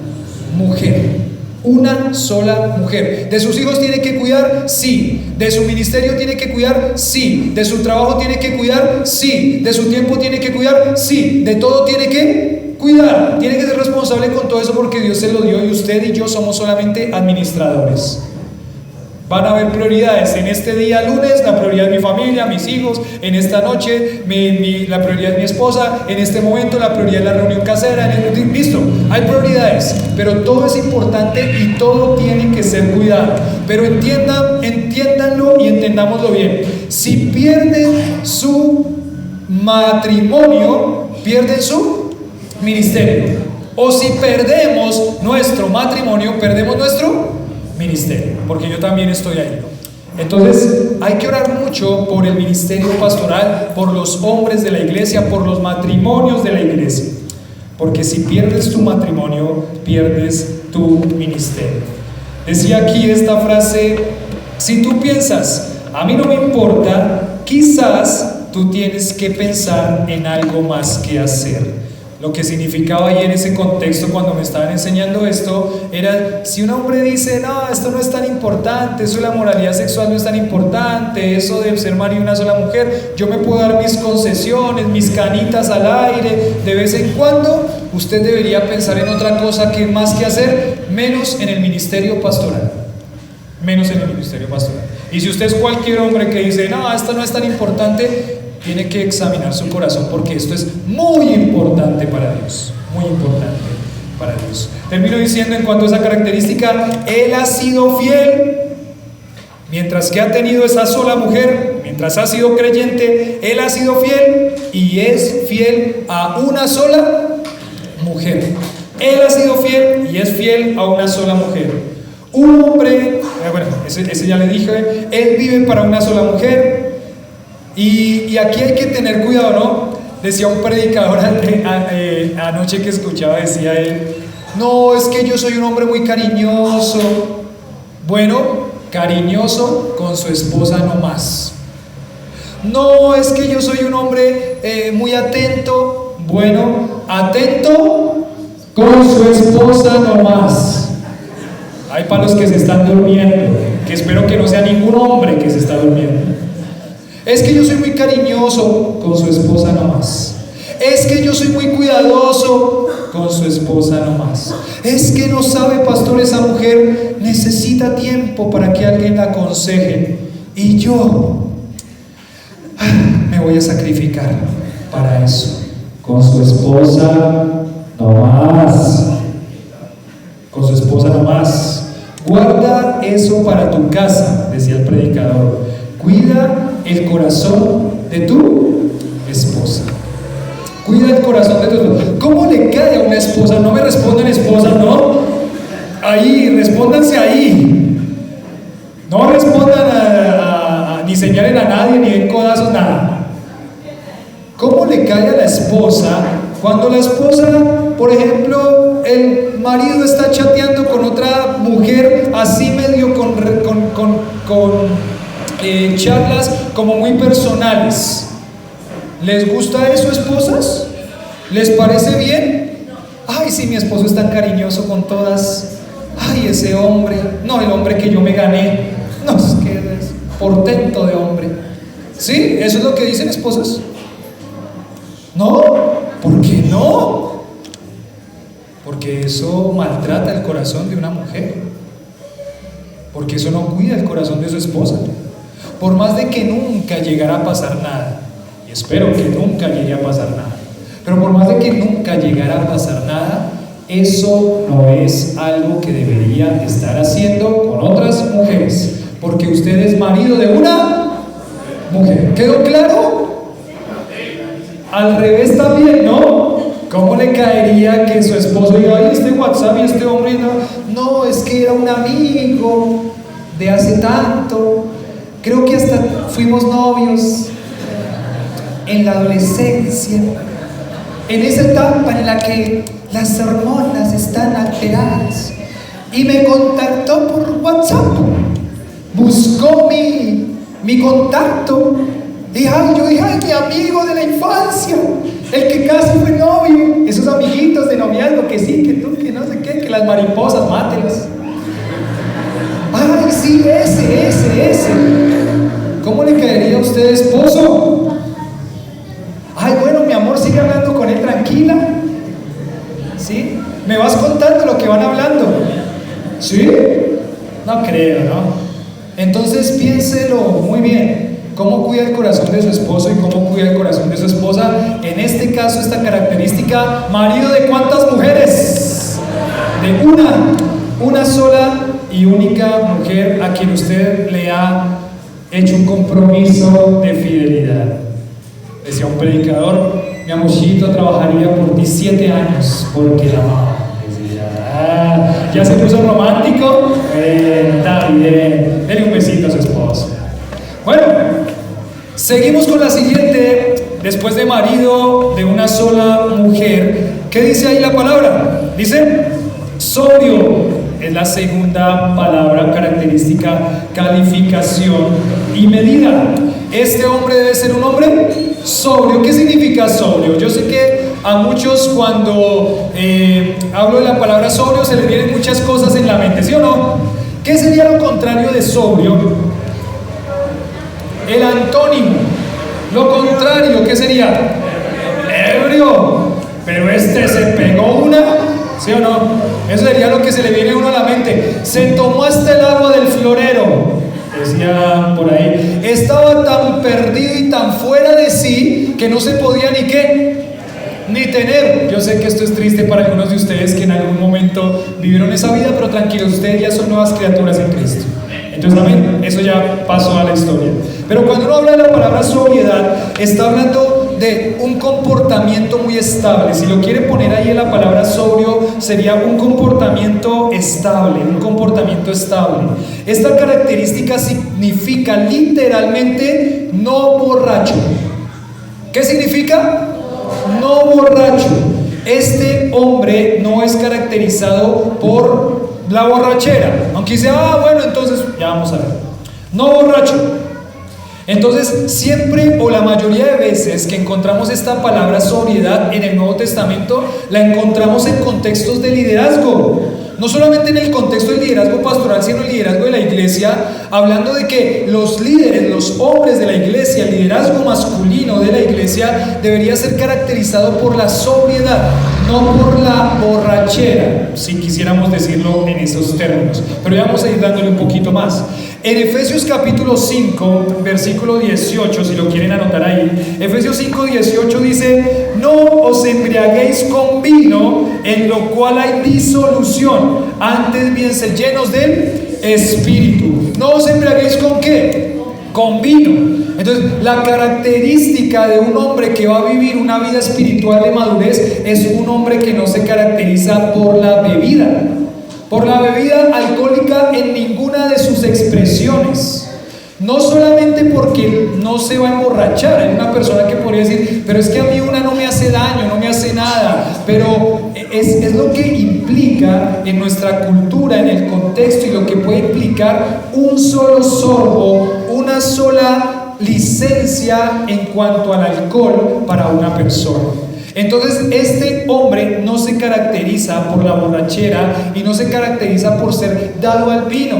mujer. Una sola mujer. ¿De sus hijos tiene que cuidar? Sí. ¿De su ministerio tiene que cuidar? Sí. ¿De su trabajo tiene que cuidar? Sí. ¿De su tiempo tiene que cuidar? Sí. ¿De todo tiene que cuidar? Tiene que ser responsable con todo eso, porque Dios se lo dio y usted y yo somos solamente administradores. Van a haber prioridades. En este día lunes la prioridad es mi familia, mis hijos. En esta noche la prioridad es mi esposa. En este momento la prioridad es la reunión casera. Listo, hay prioridades, pero todo es importante y todo tiene que ser cuidado. Pero entiéndanlo y entendámoslo bien. Si pierden su matrimonio, pierden su ministerio. O si perdemos nuestro matrimonio, perdemos nuestro ministerio, porque yo también estoy ahí. Entonces hay que orar mucho por el ministerio pastoral, por los hombres de la iglesia, por los matrimonios de la iglesia, porque si pierdes tu matrimonio, pierdes tu ministerio. Decía aquí esta frase: si tú piensas, a mí no me importa, quizás tú tienes que pensar en algo más que hacer. Lo que significaba ahí en ese contexto, cuando me estaban enseñando esto, era: si un hombre dice, no, esto no es tan importante, eso de la moralidad sexual no es tan importante, eso de ser marido de una sola mujer, yo me puedo dar mis concesiones, mis canitas al aire de vez en cuando. Usted debería pensar en otra cosa que más que hacer, menos en el ministerio pastoral. Menos en el ministerio pastoral. Y si usted es cualquier hombre que dice, no, esto no es tan importante, tiene que examinar su corazón, porque esto es muy importante para Dios, muy importante para Dios. Termino diciendo, en cuanto a esa característica, Él ha sido fiel, mientras que ha tenido esa sola mujer, mientras ha sido creyente, Él ha sido fiel y es fiel a una sola mujer. Él ha sido fiel y es fiel a una sola mujer. Un hombre, bueno, ese ya le dije, Él vive para una sola mujer. Y aquí hay que tener cuidado, ¿no? Decía un predicador anoche que escuchaba, decía él: no, es que yo soy un hombre muy cariñoso. Bueno, cariñoso con su esposa no más. No, es que yo soy un hombre muy atento. Bueno, atento con su esposa no más. Hay para los que se están durmiendo, que espero que no sea ningún hombre que se está durmiendo. Es que yo soy muy cariñoso con su esposa nomás. Es que yo soy muy cuidadoso con su esposa nomás. Es que no sabe, pastor, esa mujer necesita tiempo para que alguien la aconseje. Y yo me voy a sacrificar para eso. con su esposa no más. Con su esposa no más. Guarda eso para tu casa, decía el predicador. Cuida el corazón de tu esposa. Cuida el corazón de tu esposa. ¿Cómo le cae a una esposa? No me respondan esposa, no. Ahí, respóndanse ahí. No respondan ni señalen a nadie, ni den codazos, nada. ¿Cómo le cae a la esposa cuando la esposa, por ejemplo, el marido está chateando con otra mujer así medio con charlas como muy personales? ¿Les gusta eso, esposas? ¿Les parece bien? Ay, sí, mi esposo es tan cariñoso con todas. Ay, ese hombre, no, el hombre que yo me gané. No, es que es portento de hombre. ¿Sí? ¿Eso es lo que dicen esposas? ¿No? ¿Por qué no? Porque eso maltrata el corazón de una mujer. Porque eso no cuida el corazón de su esposa. Por más de que nunca llegara a pasar nada, y espero que nunca llegue a pasar nada, pero por más de que nunca llegara a pasar nada, eso no es algo que debería estar haciendo con otras mujeres, porque usted es marido de una mujer. ¿Quedó claro? Al revés también, ¿no? ¿Cómo le caería que su esposo diga, ay, este WhatsApp y este hombre no, es que era un amigo de hace tanto, creo que hasta fuimos novios en la adolescencia, en esa etapa en la que las hormonas están alteradas, y me contactó por WhatsApp, buscó mi contacto, y yo dije, ay, mi amigo de la infancia, el que casi fue novio, esos amiguitos de noviazgo, que sí, que tú, que no sé qué, que las mariposas, mátelas. Ay, sí, ese. ¿Cómo le caería a usted, esposo? Ay, bueno, mi amor, sigue hablando con él, tranquila. ¿Sí? ¿Me vas contando lo que van hablando? ¿Sí? No creo, ¿no? Entonces piénselo muy bien. ¿Cómo cuida el corazón de su esposo y cómo cuida el corazón de su esposa? En este caso, esta característica, marido de ¿cuántas mujeres? De una sola y única mujer a quien usted le ha hecho un compromiso de fidelidad. Decía un predicador, mi amorcito trabajaría por 17 años porque la amaba. Decía, ¿ya se puso romántico? Está bien, denle un besito a su esposo. Bueno, seguimos con la siguiente. Después de marido de una sola mujer, ¿qué dice ahí la palabra? Dice sobrio. Es la segunda palabra, característica, calificación y medida. Este hombre debe ser un hombre sobrio. ¿Qué significa sobrio? Yo sé que a muchos cuando hablo de la palabra sobrio se les vienen muchas cosas en la mente, ¿sí o no? ¿Qué sería lo contrario de sobrio? El antónimo. Lo contrario, ¿qué sería? Ebrio. Pero este se pegó una, ¿sí o no? Eso sería lo que se le viene a uno a la mente. Se tomó hasta el agua del florero, decía por ahí. Estaba tan perdido y tan fuera de sí que no se podía ni qué, ni tener. Yo sé que esto es triste para algunos de ustedes que en algún momento vivieron esa vida, pero tranquilos, ustedes ya son nuevas criaturas en Cristo. Entonces, amén, eso ya pasó a la historia. Pero cuando uno habla de la palabra sobriedad, está hablando de un comportamiento muy estable. Si lo quiere poner ahí en la palabra sobrio, sería un comportamiento estable, un comportamiento estable. Esta característica significa literalmente no borracho. ¿Qué significa? No borracho. Este hombre no es caracterizado por la borrachera, aunque dice, bueno, entonces ya vamos a ver. No borracho. Entonces, siempre o la mayoría de veces que encontramos esta palabra sobriedad en el Nuevo Testamento, la encontramos en contextos de liderazgo. No solamente en el contexto del liderazgo pastoral, sino el liderazgo de la iglesia, hablando de que los líderes, los hombres de la iglesia, el liderazgo masculino de la iglesia debería ser caracterizado por la sobriedad, no por la borrachera, si quisiéramos decirlo en esos términos. Pero ya vamos a ir dándole un poquito más. En Efesios capítulo 5, versículo 18, si lo quieren anotar ahí, Efesios 5, 18 dice: no os embriaguéis con vino, en lo cual hay disolución, antes bien sed llenos del Espíritu. No os embriaguéis con ¿qué? Con vino. Entonces, la característica de un hombre que va a vivir una vida espiritual de madurez es un hombre que no se caracteriza por la bebida alcohólica en ninguna de sus expresiones. No solamente porque no se va a emborrachar. Hay una persona que podría decir: pero es que a mí una no me hace daño, no me hace nada. Pero es lo que implica en nuestra cultura, en el contexto, y lo que puede implicar un solo sorbo, una sola licencia en cuanto al alcohol para una persona. Entonces, este hombre no se caracteriza por la borrachera y no se caracteriza por ser dado al vino,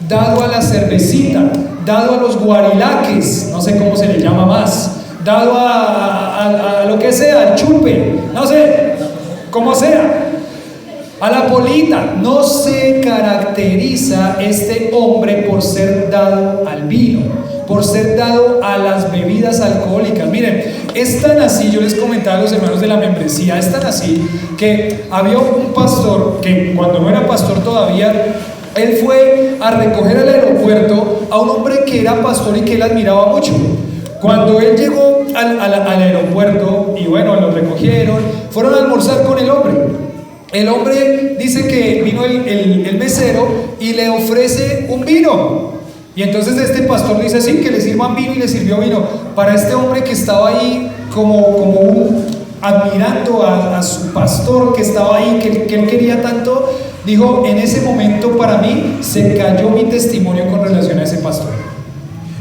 dado a la cervecita, dado a los guarilaques, no sé cómo se le llama más, dado a lo que sea, al chupe, no sé, como sea, a la polita. No se caracteriza este hombre por ser dado al vino, por ser dado a las bebidas alcohólicas. Miren, es tan así, yo les comentaba a los hermanos de la membresía, es tan así que había un pastor que, cuando no era pastor todavía, él fue a recoger al aeropuerto a un hombre que era pastor y que él admiraba mucho. Cuando él llegó al aeropuerto, y bueno, lo recogieron, fueron a almorzar con el hombre. El hombre dice que vino el mesero y le ofrece un vino. Y entonces este pastor le dice: sí, que le sirvan vino, y le sirvió vino. Para este hombre que estaba ahí admirando a su pastor, que estaba ahí, que él quería tanto, dijo: en ese momento para mí se cayó mi testimonio con relación a ese pastor.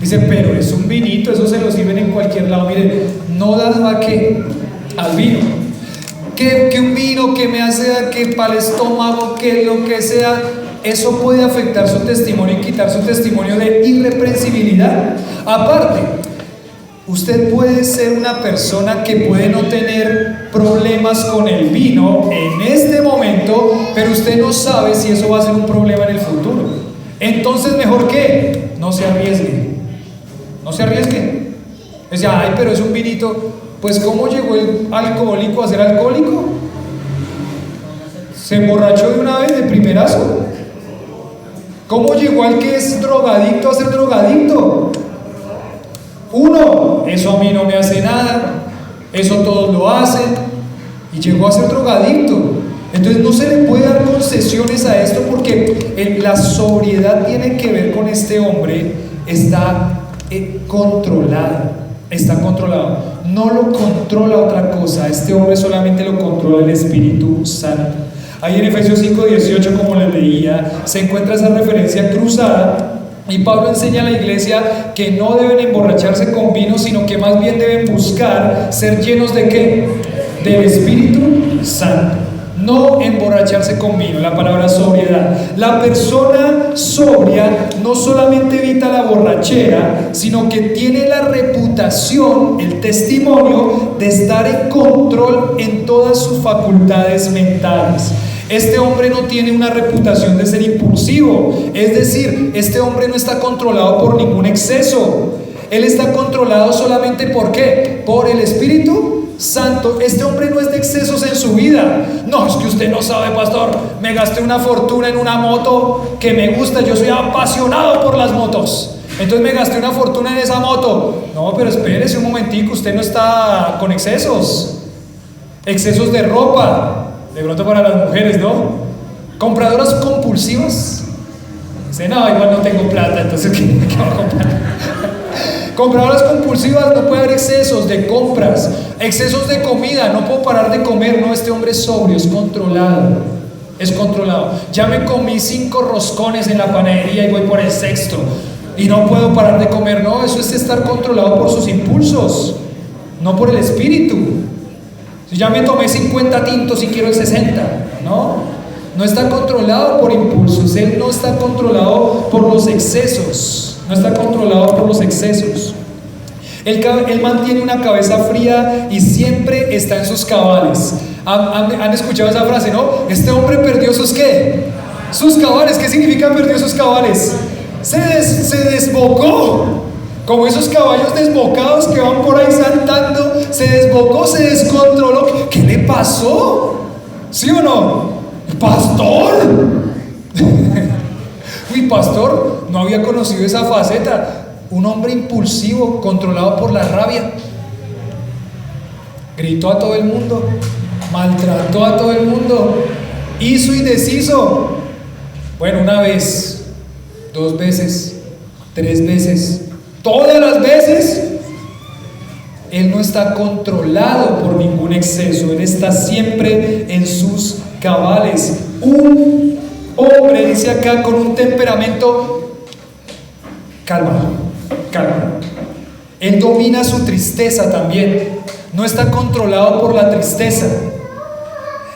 Dice: pero es un vinito, eso se lo sirven en cualquier lado. Mire, no dado a qué, al vino. Que un vino que me hace que para el estómago, que lo que sea, eso puede afectar su testimonio y quitar su testimonio de irreprensibilidad. Aparte, usted puede ser una persona que puede no tener problemas con el vino en este momento, pero usted no sabe si eso va a ser un problema en el futuro. Entonces, mejor que no se arriesgue. No se arriesgue. Decía: ay, pero es un vinito. Pues, ¿cómo llegó el alcohólico a ser alcohólico? Se emborrachó de una vez, de primerazo. ¿Cómo llegó al que es drogadicto a ser drogadicto? Uno: eso a mí no me hace nada, eso todos lo hacen, y llegó a ser drogadicto. Entonces no se le puede dar concesiones a esto, porque la sobriedad tiene que ver con este hombre. Está controlado. Está controlado, no lo controla otra cosa. Este hombre solamente lo controla el Espíritu Santo. Ahí en Efesios 5, 18, como les leía, se encuentra esa referencia cruzada, y Pablo enseña a la iglesia que no deben emborracharse con vino, sino que más bien deben buscar ser llenos ¿de qué? Del Espíritu Santo. No emborracharse con vino, la palabra sobriedad. La persona sobria no solamente evita la borrachera, sino que tiene la reputación, el testimonio de estar en control en todas sus facultades mentales. Este hombre no tiene una reputación de ser impulsivo, es decir, este hombre no está controlado por ningún exceso. Él está controlado solamente ¿por qué? Por el Espíritu Santo. Este hombre no es de excesos en su vida. No, es que usted no sabe, pastor, me gasté una fortuna en una moto que me gusta, yo soy apasionado por las motos, entonces me gasté una fortuna en esa moto. No, pero espérese un momentico, usted no está con excesos de ropa, de pronto para las mujeres, ¿no? Compradoras compulsivas. Dice: no, igual no tengo plata, entonces ¿qué voy a comprar? Compradoras compulsivas, no puede haber excesos de compras, excesos de comida, no puedo parar de comer. No, este hombre es sobrio, es controlado. Es controlado. Ya me comí 5 roscones en la panadería y voy por el 6º y no puedo parar de comer. No, eso es estar controlado por sus impulsos, no por el Espíritu. Si ya me tomé 50 tintos y quiero el 60, no está controlado por impulsos. Él no está controlado por los excesos. No está controlado por los excesos. Él mantiene una cabeza fría y siempre está en sus cabales. ¿Han escuchado esa frase, no? Este hombre perdió sus ¿qué? Sus cabales. ¿Qué significa perdió sus cabales? se desbocó, como esos caballos desbocados que van por ahí saltando, se desbocó, se descontroló. ¿Qué le pasó? ¿Sí o no? ¡Pastor! Mi pastor no había conocido esa faceta. Un hombre impulsivo, controlado por la rabia. Gritó a todo el mundo, maltrató a todo el mundo, hizo y deshizo. Bueno, una vez, 2 veces, 3 veces, todas las veces. Él no está controlado por ningún exceso, él está siempre en sus cabales. Un hombre, dice acá, con un temperamento calmado. Él domina su tristeza también, no está controlado por la tristeza.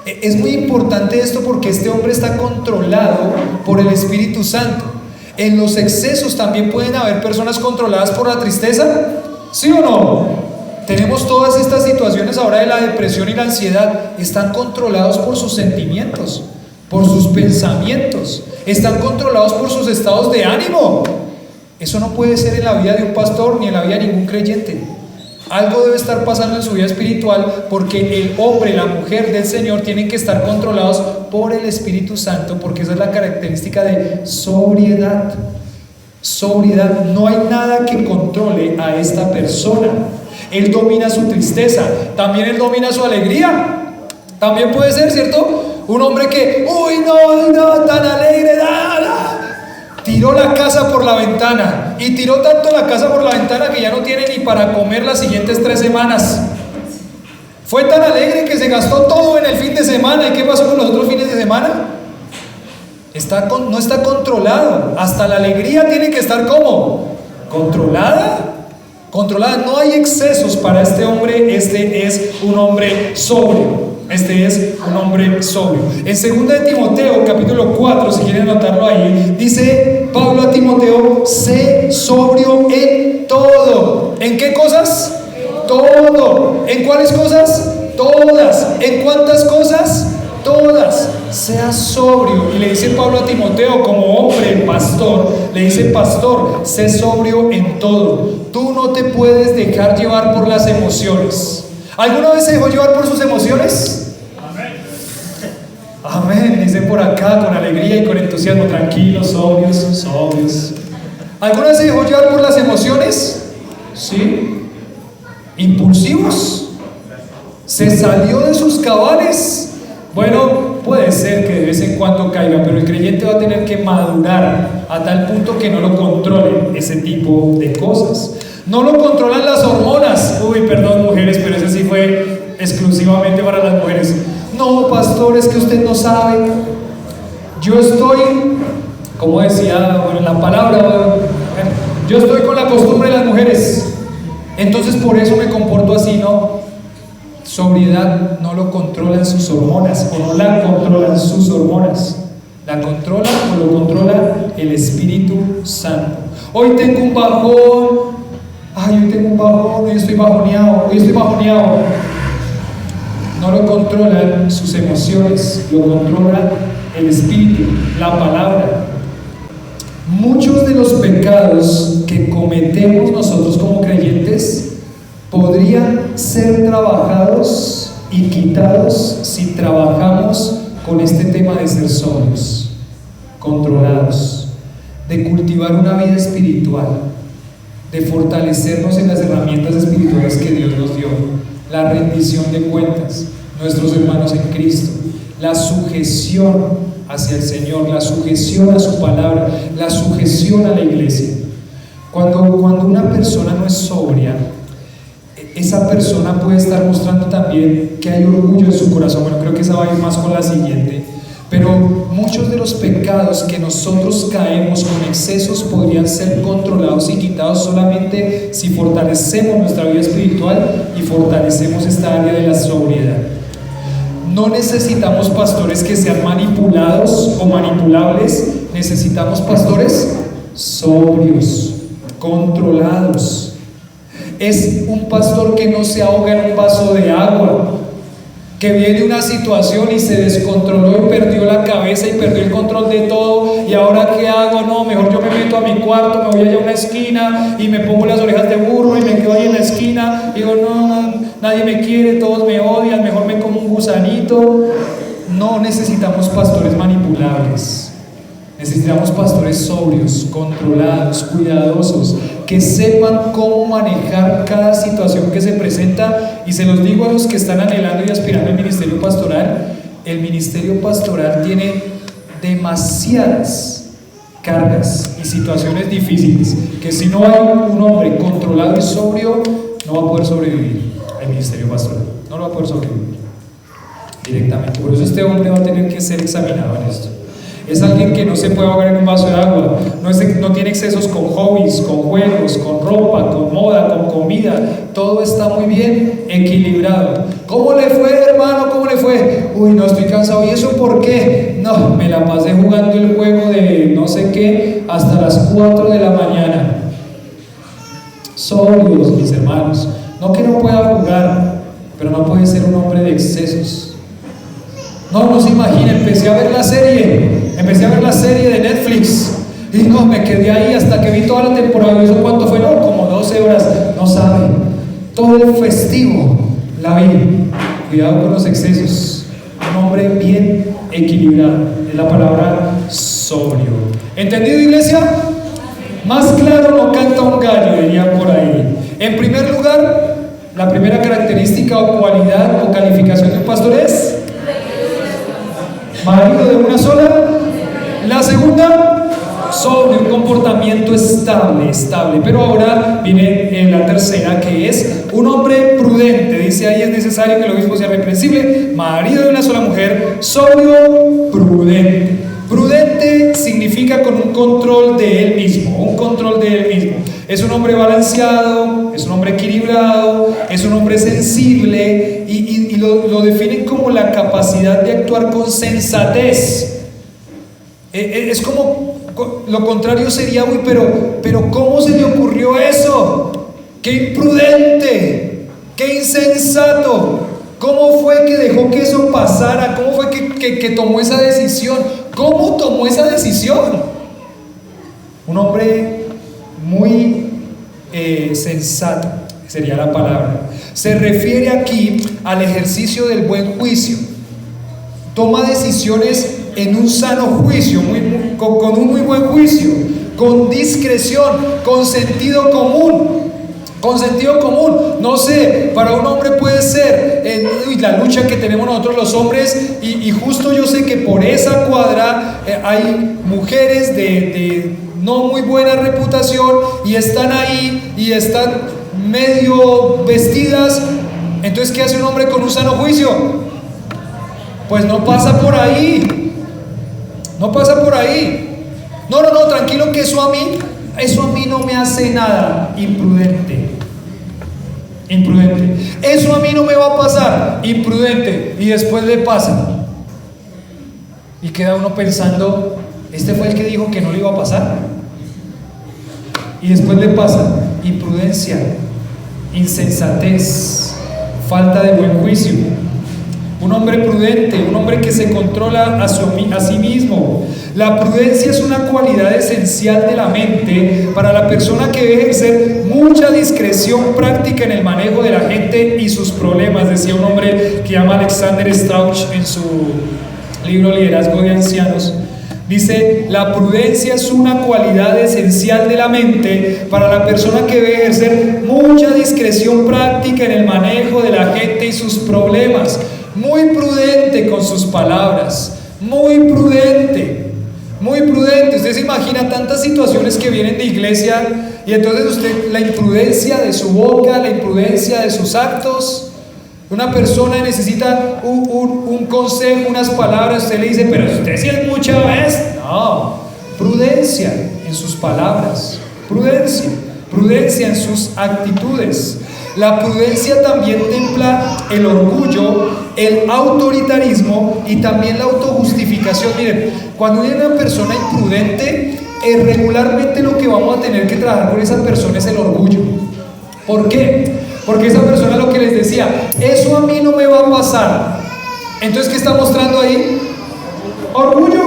Es muy importante esto porque este hombre está controlado por el Espíritu Santo. En los excesos también pueden haber personas controladas por la tristeza, ¿sí o no? Tenemos todas estas situaciones ahora de la depresión y la ansiedad. Están controlados por sus sentimientos, por sus pensamientos, están controlados por sus estados de ánimo. Eso no puede ser en la vida de un pastor ni en la vida de ningún creyente. Algo debe estar pasando en su vida espiritual, porque el hombre, la mujer del Señor tienen que estar controlados por el Espíritu Santo, porque esa es la característica de sobriedad. Sobriedad, no hay nada que controle a esta persona. Él domina su tristeza, también él domina su alegría. También puede ser, ¿cierto? Un hombre que, no, tan alegre, tiró la casa por la ventana, y tiró tanto la casa por la ventana que ya no tiene ni para comer las siguientes 3 semanas. Fue tan alegre que se gastó todo en el fin de semana. ¿Y qué pasó con los otros fines de semana? No está controlado. Hasta la alegría tiene que estar ¿cómo? Controlada. No hay excesos para este hombre. Este es un hombre sobrio. En 2 de Timoteo capítulo 4, si quieren anotarlo ahí, dice Pablo a Timoteo: sé sobrio en todo. ¿En qué cosas? Todo. ¿En cuáles cosas? Todas. ¿En cuántas cosas? Todas. Sea sobrio. Y le dice Pablo a Timoteo, como hombre, pastor, le dice: pastor, sé sobrio en todo. Tú no te puedes dejar llevar por las emociones. ¿Alguna vez se dejó llevar por sus emociones? Amén, dicen por acá con alegría y con entusiasmo. Tranquilos, sobrios. ¿Alguna vez se dejó llevar por las emociones? Sí. ¿Impulsivos? ¿Se salió de sus cabales? Bueno, puede ser que de vez en cuando caiga, pero el creyente va a tener que madurar a tal punto que no lo controle ese tipo de cosas. No lo controlan las hormonas. Perdón, mujeres, pero ese sí fue exclusivamente para las mujeres. No, pastor, es que usted no sabe. Yo estoy, como decía en la palabra, yo estoy con la costumbre de las mujeres, entonces por eso me comporto así. No, sobriedad no lo controlan sus hormonas, o no la controlan sus hormonas. La controla o lo controla el Espíritu Santo. Hoy tengo un bajón. Hoy estoy bajoneado. No lo controlan sus emociones, lo controla el Espíritu, la palabra. Muchos de los pecados que cometemos nosotros como creyentes podrían ser trabajados y quitados si trabajamos con este tema de ser sobrios, controlados, de cultivar una vida espiritual, de fortalecernos en las herramientas espirituales que Dios nos dio. La rendición de cuentas, nuestros hermanos en Cristo, la sujeción hacia el Señor, la sujeción a su palabra, la sujeción a la iglesia. Cuando una persona no es sobria, esa persona puede estar mostrando también que hay orgullo en su corazón. Bueno, creo que esa va a ir más con la siguiente. Pero muchos de los pecados que nosotros caemos con excesos podrían ser controlados y quitados solamente si fortalecemos nuestra vida espiritual y fortalecemos esta área de la sobriedad. No necesitamos pastores que sean manipulados o manipulables, necesitamos pastores sobrios, controlados. Es un pastor que no se ahoga en un vaso de agua, que viene una situación y se descontroló y perdió la cabeza y perdió el control de todo, y ahora ¿qué hago? No, mejor yo me meto a mi cuarto, me voy allá a una esquina y me pongo las orejas de burro y me quedo ahí en la esquina, y digo, no, nadie me quiere, todos me odian, mejor me como un gusanito. No necesitamos pastores manipulables. Necesitamos pastores sobrios, controlados, cuidadosos, que sepan cómo manejar cada situación que se presenta. Y se los digo a los que están anhelando y aspirando al ministerio pastoral: el ministerio pastoral tiene demasiadas cargas y situaciones difíciles, que si no hay un hombre controlado y sobrio, no va a poder sobrevivir al ministerio pastoral, no lo va a poder sobrevivir directamente. Por eso este hombre va a tener que ser examinado en esto. Es alguien que no se puede ahogar en un vaso de agua, no tiene excesos con hobbies, con juegos, con ropa, con moda, con comida. Todo está muy bien equilibrado. ¿Cómo le fue, hermano? ¿Cómo le fue? Uy, no, estoy cansado. ¿Y eso por qué? No, me la pasé jugando el juego de no sé qué hasta las 4 de la mañana. Sobrios, mis hermanos. No que no pueda jugar, pero no puede ser un hombre de excesos. No se imagina, empecé a ver la serie de Netflix y no, me quedé ahí hasta que vi toda la temporada. ¿Y eso cuánto fue? No, como 12 horas, no sabe. Todo el festivo la vi. Cuidado con los excesos. Un hombre bien equilibrado, es la palabra sobrio. ¿Entendido, iglesia? Más claro no canta un gallo, dirían por ahí. En primer lugar, la primera característica o cualidad o calificación de un pastor es marido de una sola. La segunda, sobrio, un comportamiento estable. Pero ahora viene la tercera, que es un hombre prudente. Dice ahí: es necesario que el obispo sea reprensible, marido de una sola mujer, sobrio, prudente. Prudente significa con un control de él mismo, Es un hombre balanceado, es un hombre equilibrado, es un hombre sensible, y lo definen como la capacidad de actuar con sensatez. Es como, lo contrario sería, uy, pero ¿cómo se le ocurrió eso? ¡Qué imprudente! ¡Qué insensato! ¿Cómo fue que dejó que eso pasara? ¿Cómo fue que tomó esa decisión? ¿Cómo tomó esa decisión? Un hombre muy sensato, sería la palabra. Se refiere aquí al ejercicio del buen juicio. Toma decisiones en un sano juicio, con un muy buen juicio, con discreción, con sentido común. No sé, para un hombre puede ser la lucha que tenemos nosotros los hombres, y justo yo sé que por esa cuadra hay mujeres de no muy buena reputación y están ahí y están medio vestidas. Entonces, ¿qué hace un hombre con un sano juicio? Pues no pasa por ahí. No, tranquilo, que eso a mí no me hace nada. Imprudente. Eso a mí no me va a pasar. Imprudente. Y después le pasa. Y queda uno pensando: este fue el que dijo que no le iba a pasar. Y después le pasa. Imprudencia, insensatez, falta de buen juicio. Un hombre prudente, un hombre que se controla a sí mismo. La prudencia es una cualidad esencial de la mente para la persona que debe ejercer mucha discreción práctica en el manejo de la gente y sus problemas. Decía un hombre que se llama Alexander Strauch en su libro Liderazgo de Ancianos. Dice: la prudencia es una cualidad esencial de la mente para la persona que debe ejercer mucha discreción práctica en el manejo de la gente y sus problemas. Muy prudente con sus palabras, muy prudente. Usted se imagina tantas situaciones que vienen de iglesia, y entonces usted, la imprudencia de su boca, la imprudencia de sus actos. Una persona necesita un consejo, unas palabras, usted le dice: pero usted sí es mucha vez. No, prudencia en sus palabras, prudencia en sus actitudes. La prudencia también templa el orgullo, el autoritarismo y también la autojustificación. Miren, cuando hay una persona imprudente, regularmente lo que vamos a tener que trabajar con esa persona es el orgullo. ¿Por qué? Porque esa persona, lo que les decía, eso a mí no me va a pasar. Entonces, ¿qué está mostrando ahí? Orgullo.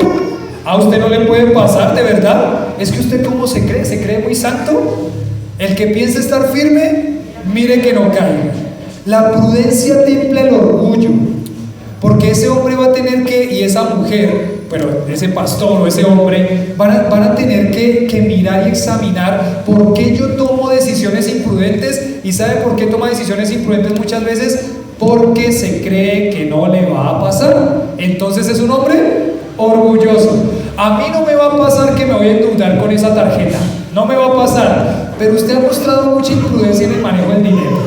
A usted no le puede pasar, de verdad. Es que usted, ¿cómo se cree muy santo. El que piensa estar firme, mire que no caiga. La prudencia templa el orgullo, porque ese hombre va a tener que, y esa mujer, pero ese pastor o ese hombre van a tener que mirar y examinar por qué yo tomo decisiones imprudentes. ¿Y sabe por qué toma decisiones imprudentes muchas veces? Porque se cree que no le va a pasar. Entonces es un hombre orgulloso. A mí no me va a pasar que me voy a endeudar con esa tarjeta, no me va a pasar. Pero usted ha mostrado mucha imprudencia en el manejo del dinero.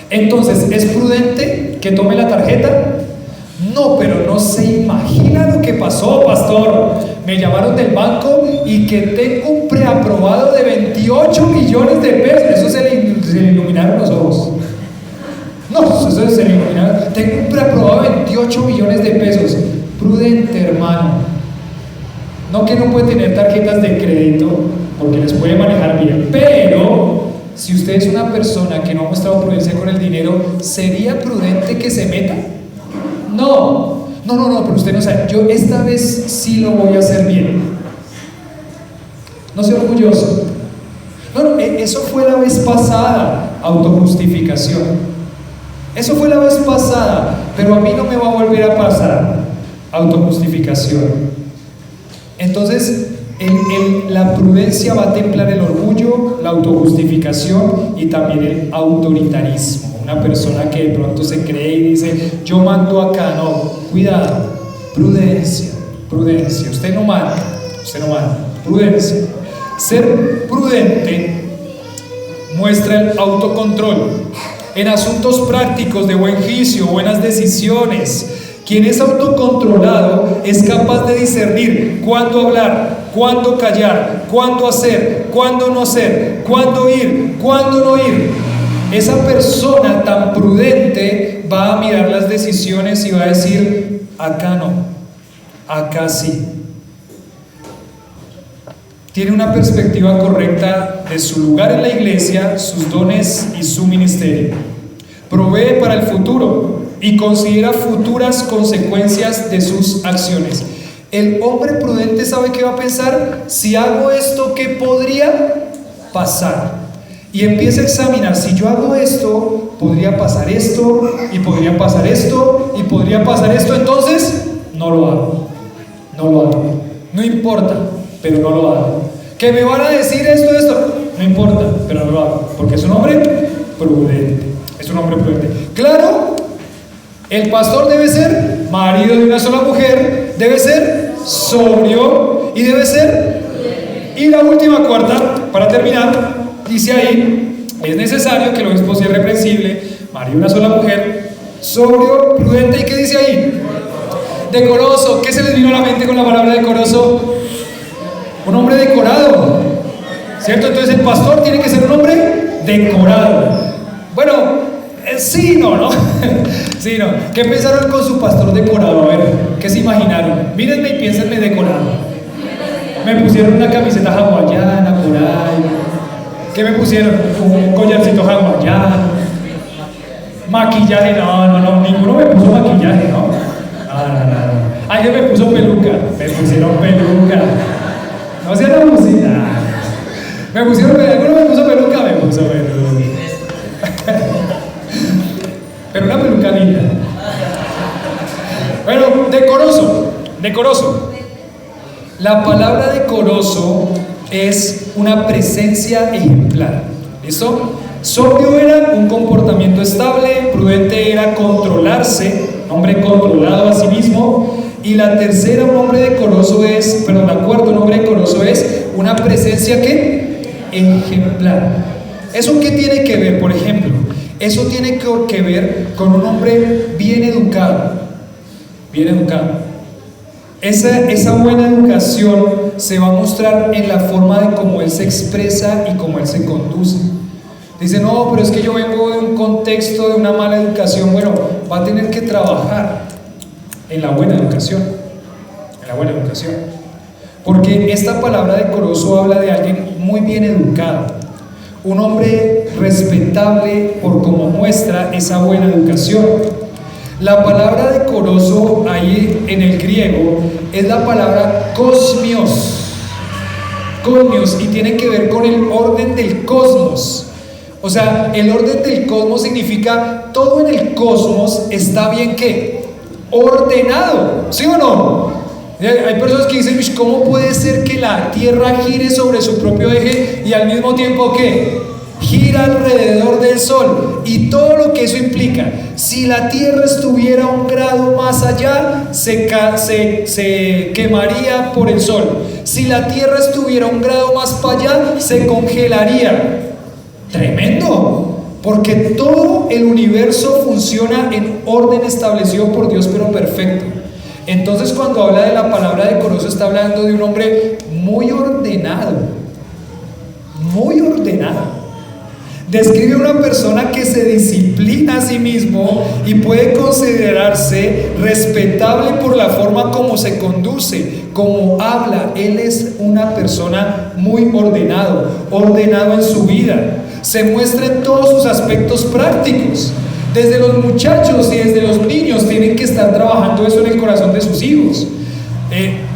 Entonces, ¿es prudente que tome la tarjeta? No, pero no se imagina lo que pasó, pastor. Me llamaron del banco y que tengo un preaprobado de 28 millones de pesos. Eso se le iluminaron los ojos. No, eso se le iluminaron. Tengo un preaprobado de 28 millones de pesos. Prudente, hermano. No que no puede tener tarjetas de crédito, porque les puede manejar bien. Pero, si usted es una persona que no ha mostrado prudencia con el dinero, ¿sería prudente que se meta? No, pero usted no sabe. Yo esta vez sí lo voy a hacer bien. No sea orgulloso. No, eso fue la vez pasada, autojustificación. Eso fue la vez pasada, pero a mí no me va a volver a pasar, autojustificación. Entonces, la prudencia va a templar el orgullo, la autojustificación y también el autoritarismo. Una persona que de pronto se cree y dice, yo mando acá. No, cuidado, prudencia, usted no manda, prudencia. Ser prudente muestra el autocontrol en asuntos prácticos de buen juicio, buenas decisiones. Quien es autocontrolado es capaz de discernir cuándo hablar, cuándo callar, cuándo hacer, cuándo no hacer, cuándo ir, cuándo no ir. Esa persona tan prudente va a mirar las decisiones y va a decir, acá no, acá sí. Tiene una perspectiva correcta de su lugar en la iglesia, sus dones y su ministerio. Provee para el futuro y considera futuras consecuencias de sus acciones. El hombre prudente sabe qué va a pensar. Si hago esto, ¿qué podría pasar? Y empieza a examinar, si yo hago esto, podría pasar esto, y podría pasar esto, y podría pasar esto, entonces no lo hago. No importa, pero no lo hago. ¿Que me van a decir esto? No importa, pero no lo hago, porque es un hombre prudente. Claro, el pastor debe ser marido de una sola mujer, debe ser sobrio y debe ser. Y la última, cuarta, para terminar, dice ahí, es necesario que el obispo sea irreprensible, marido de una sola mujer, sobrio, prudente. ¿Y qué dice ahí? Decoroso. ¿Qué se les vino a la mente con la palabra decoroso? Un hombre decorado, ¿cierto? Entonces el pastor tiene que ser un hombre decorado. Bueno, sí, no. Sí, no. ¿Qué pensaron con su pastor decorado? A ver, ¿qué se imaginaron? Mírenme y piénsenme decorado. Me pusieron una camiseta hawaiana por ahí. ¿Qué me pusieron? Un collarcito hawaiano. Maquillaje, no, ninguno me puso maquillaje, ¿no? No. Alguien me puso peluca. Me pusieron peluca. No sean abusivos. Me pusieron peluca. ¿Alguno me puso peluca? Me puso peluca. Pero una peluca linda. Bueno, decoroso. La palabra decoroso es una presencia ejemplar. ¿Listo? Sobrio era un comportamiento estable, prudente era controlarse, un hombre controlado a sí mismo. Y la tercera, un hombre decoroso es, la cuarta, un hombre decoroso es una presencia ¿qué? Ejemplar. ¿Eso qué tiene que ver? Por ejemplo, eso tiene que ver con un hombre bien educado. Esa buena educación se va a mostrar en la forma de cómo él se expresa y cómo él se conduce. Dice, no, pero es que yo vengo de un contexto de una mala educación. Bueno, va a tener que trabajar en la buena educación. Porque esta palabra decoroso habla de alguien muy bien educado, un hombre respetable por cómo muestra esa buena educación. La palabra decoroso ahí en el griego es la palabra cosmios. Cosmios, y tiene que ver con el orden del cosmos. O sea, el orden del cosmos significa todo en el cosmos está bien, ¿qué? Ordenado, ¿sí o no? Hay personas que dicen, ¿cómo puede ser que la Tierra gire sobre su propio eje y al mismo tiempo ¿qué? Gira alrededor del Sol? Y todo lo que eso implica. Si la Tierra estuviera un grado más allá, se quemaría por el Sol. Si la Tierra estuviera un grado más para allá, se congelaría. Tremendo, porque todo el universo funciona en orden establecido por Dios, pero perfecto. Entonces, cuando habla de la palabra decoroso, está hablando de un hombre muy ordenado, muy ordenado. Describe a una persona que se disciplina a sí mismo y puede considerarse respetable por la forma como se conduce, como habla. Él es una persona muy ordenado en su vida. Se muestra en todos sus aspectos prácticos. Desde los muchachos y desde los niños tienen que estar trabajando eso en el corazón de sus hijos.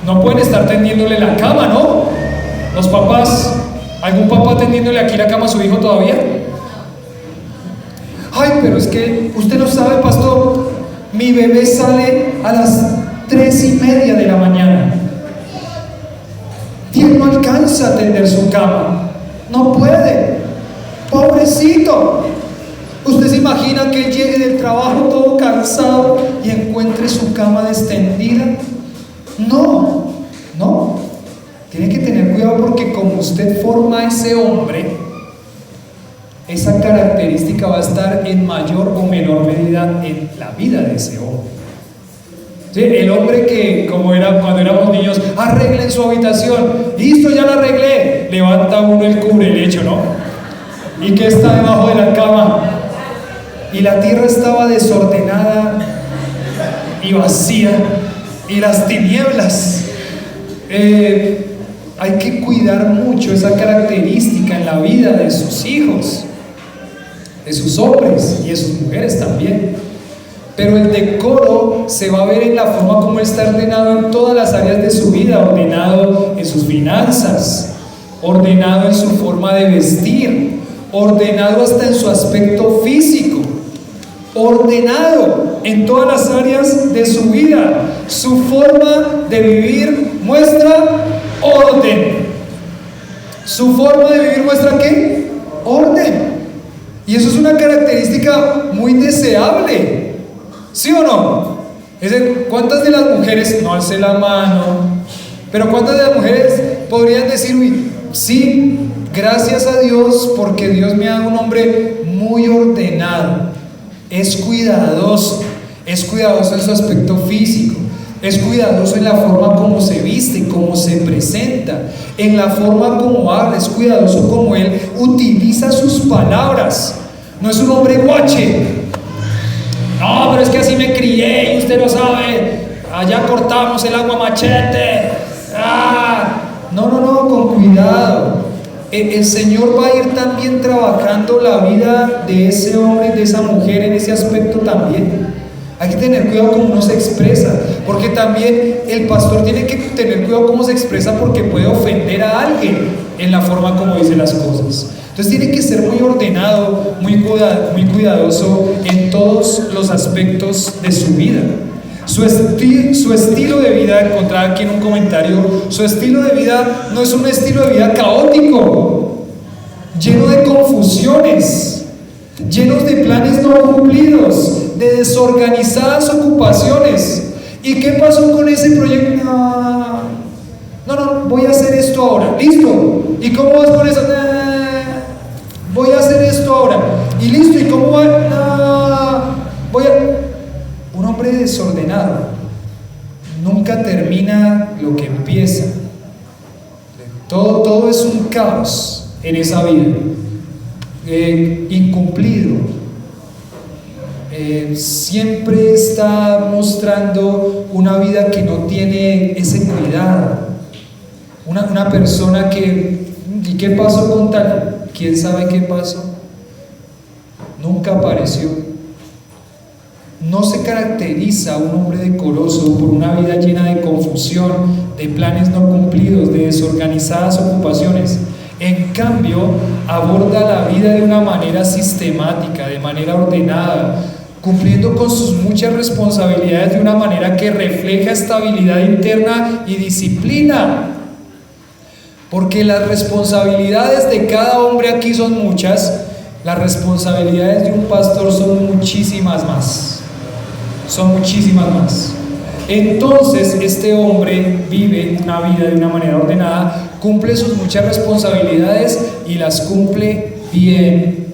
No pueden estar tendiéndole la cama, ¿no? Los papás, ¿algún papá tendiéndole aquí la cama a su hijo todavía? Ay, pero es que usted no sabe, pastor, mi bebé sale a las 3:30 de la mañana y él no alcanza a tender su cama, no puede, pobrecito. ¿Usted se imagina que él llegue del trabajo todo cansado y encuentre su cama extendida? No, no. Tiene que tener cuidado, porque como usted forma a ese hombre, esa característica va a estar en mayor o menor medida en la vida de ese hombre. ¿Sí? El hombre que, como era cuando éramos niños, arreglen su habitación, listo, ya la arreglé, levanta uno el cubrelecho, ¿no? ¿Y qué está debajo de la cama? Y la tierra estaba desordenada y vacía, y las tinieblas. Hay que cuidar mucho esa característica en la vida de sus hijos, de sus hombres y de sus mujeres también. Pero el decoro se va a ver en la forma como está ordenado en todas las áreas de su vida: ordenado en sus finanzas, ordenado en su forma de vestir, ordenado hasta en su aspecto físico, ordenado en todas las áreas de su vida. Su forma de vivir muestra orden. Su forma de vivir muestra ¿qué? Orden. Y eso es una característica muy deseable, ¿sí o no? ¿Cuántas de las mujeres, no alcé la mano, pero cuántas de las mujeres podrían decir, uy, sí, gracias a Dios, porque Dios me ha dado un hombre muy ordenado, es cuidadoso en su aspecto físico, es cuidadoso en la forma como se viste, como se presenta, en la forma como habla, es cuidadoso como él utiliza sus palabras. No es un hombre guache. No, pero es que así me crié y usted lo sabe, allá cortamos el agua machete. No, con cuidado. El Señor va a ir también trabajando la vida de ese hombre, de esa mujer, en ese aspecto también. Hay que tener cuidado cómo uno se expresa, porque también el pastor tiene que tener cuidado cómo se expresa, porque puede ofender a alguien en la forma como dice las cosas. Entonces tiene que ser muy ordenado, muy cuidadoso en todos los aspectos de su vida. Su estilo de vida, encontraba aquí en un comentario, su estilo de vida no es un estilo de vida caótico, lleno de confusiones, llenos de planes no cumplidos, de desorganizadas ocupaciones. ¿Y qué pasó con ese proyecto? No, voy a hacer esto ahora, listo. ¿Y cómo vas con eso? Voy a hacer esto ahora, y listo. ¿Y cómo va? Un hombre desordenado nunca termina lo que empieza. Todo es un caos en esa vida, incumplido. Siempre está mostrando una vida que no tiene ese cuidado. Una persona que, ¿y qué pasó con tal? ¿Quién sabe qué pasó? Nunca apareció. No se caracteriza un hombre decoroso por una vida llena de confusión, de planes no cumplidos, de desorganizadas ocupaciones. En cambio, aborda la vida de una manera sistemática, de manera ordenada, cumpliendo con sus muchas responsabilidades de una manera que refleja estabilidad interna y disciplina. Porque las responsabilidades de cada hombre aquí son muchas, las responsabilidades de un pastor son muchísimas más. Son muchísimas más. Entonces, este hombre vive una vida de una manera ordenada, cumple sus muchas responsabilidades y las cumple bien.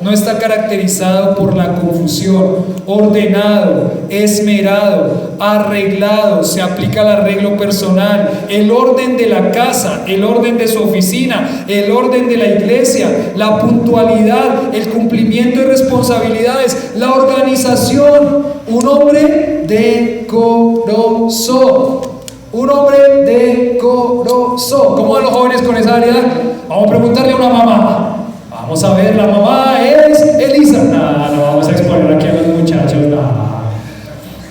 No está caracterizado por la confusión, ordenado, esmerado, arreglado, se aplica el arreglo personal, el orden de la casa, el orden de su oficina, el orden de la iglesia, la puntualidad, el cumplimiento de responsabilidades, la organización. Un hombre decoroso. Un hombre decoroso. ¿Cómo van los jóvenes con esa área? Vamos a preguntarle a una mamá. Vamos a ver, la mamá es Elisa. No vamos a exponer aquí a los muchachos. No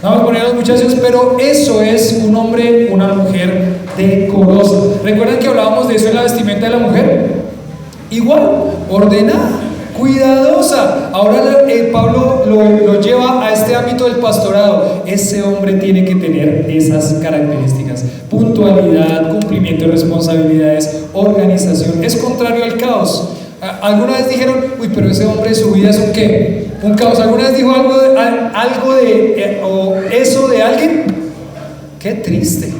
vamos a exponer a los muchachos, pero eso es un hombre, una mujer decorosa. ¿Recuerdan que hablábamos de eso en la vestimenta de la mujer? Igual, ordenada, cuidadosa. Ahora Pablo lo lleva a este ámbito del pastorado. Ese hombre tiene que tener esas características: puntualidad, cumplimiento de responsabilidades, organización. Es contrario al caos. ¿Alguna vez dijeron, uy, pero ese hombre, su vida es un qué? Un caos? ¿Alguna vez dijo algo de o eso de alguien? Qué triste,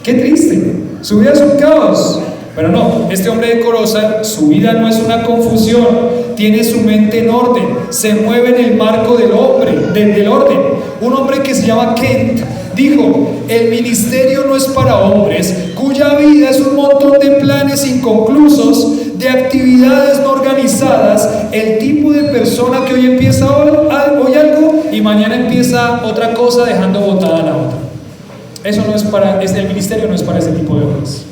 qué triste. Su vida es un caos. Pero no, este hombre decorosa, su vida no es una confusión, tiene su mente en orden, se mueve en el marco del orden. Un hombre que se llama Kent dijo: el ministerio no es para hombres cuya vida es un montón de planes inconclusos, de actividades no organizadas, el tipo de persona que hoy empieza hoy algo y mañana empieza otra cosa, dejando botada la otra. Eso no es el ministerio no es para ese tipo de hombres.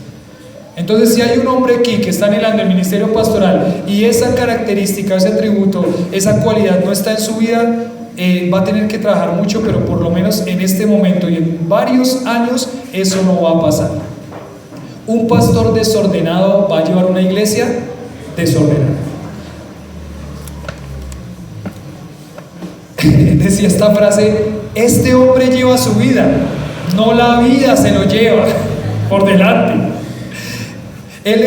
Entonces, si hay un hombre aquí que está anhelando el ministerio pastoral y esa característica, ese atributo, esa cualidad no está en su vida, va a tener que trabajar mucho, pero por lo menos en este momento y en varios años eso no va a pasar. Un pastor desordenado va a llevar una iglesia desordenada. Decía esta frase: este hombre lleva su vida, no la vida se lo lleva por delante. Él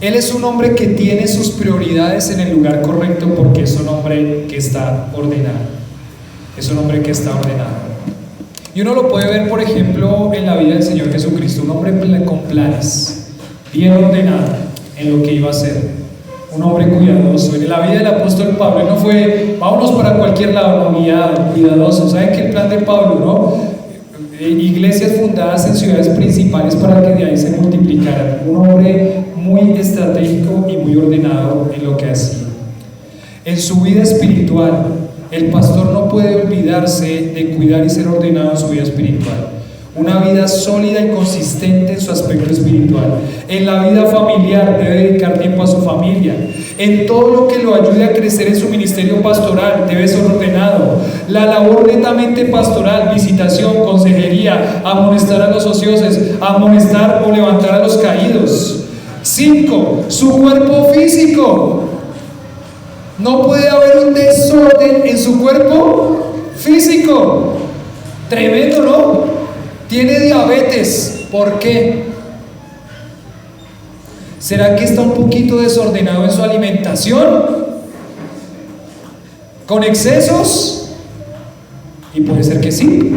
es un hombre que tiene sus prioridades en el lugar correcto, porque es un hombre que está ordenado. Es un hombre que está ordenado. Y uno lo puede ver, por ejemplo, en la vida del Señor Jesucristo. Un hombre con planes, bien ordenado en lo que iba a hacer. Un hombre cuidadoso. En la vida del apóstol Pablo, él no fue, vámonos para cualquier lado, no, guiado, cuidadoso. ¿Saben qué? El plan de Pablo, ¿no? Iglesias fundadas en ciudades principales para que de ahí se multiplicaran. Un hombre muy estratégico y muy ordenado en lo que hacía. En su vida espiritual, el pastor no puede olvidarse de cuidar y ser ordenado en su vida espiritual. Una vida sólida y consistente en su aspecto espiritual. En la vida familiar debe dedicar tiempo a su familia. En todo lo que lo ayude a crecer en su ministerio pastoral debe ser ordenado. La labor netamente pastoral, visitación, consejería, amonestar a los ociosos, amonestar o levantar a los caídos. 5. Su cuerpo físico. No puede haber un desorden en su cuerpo físico. Tremendo, ¿no? Tiene diabetes. ¿Por qué? ¿Será que está un poquito desordenado en su alimentación? ¿Con excesos? Y puede ser que sí.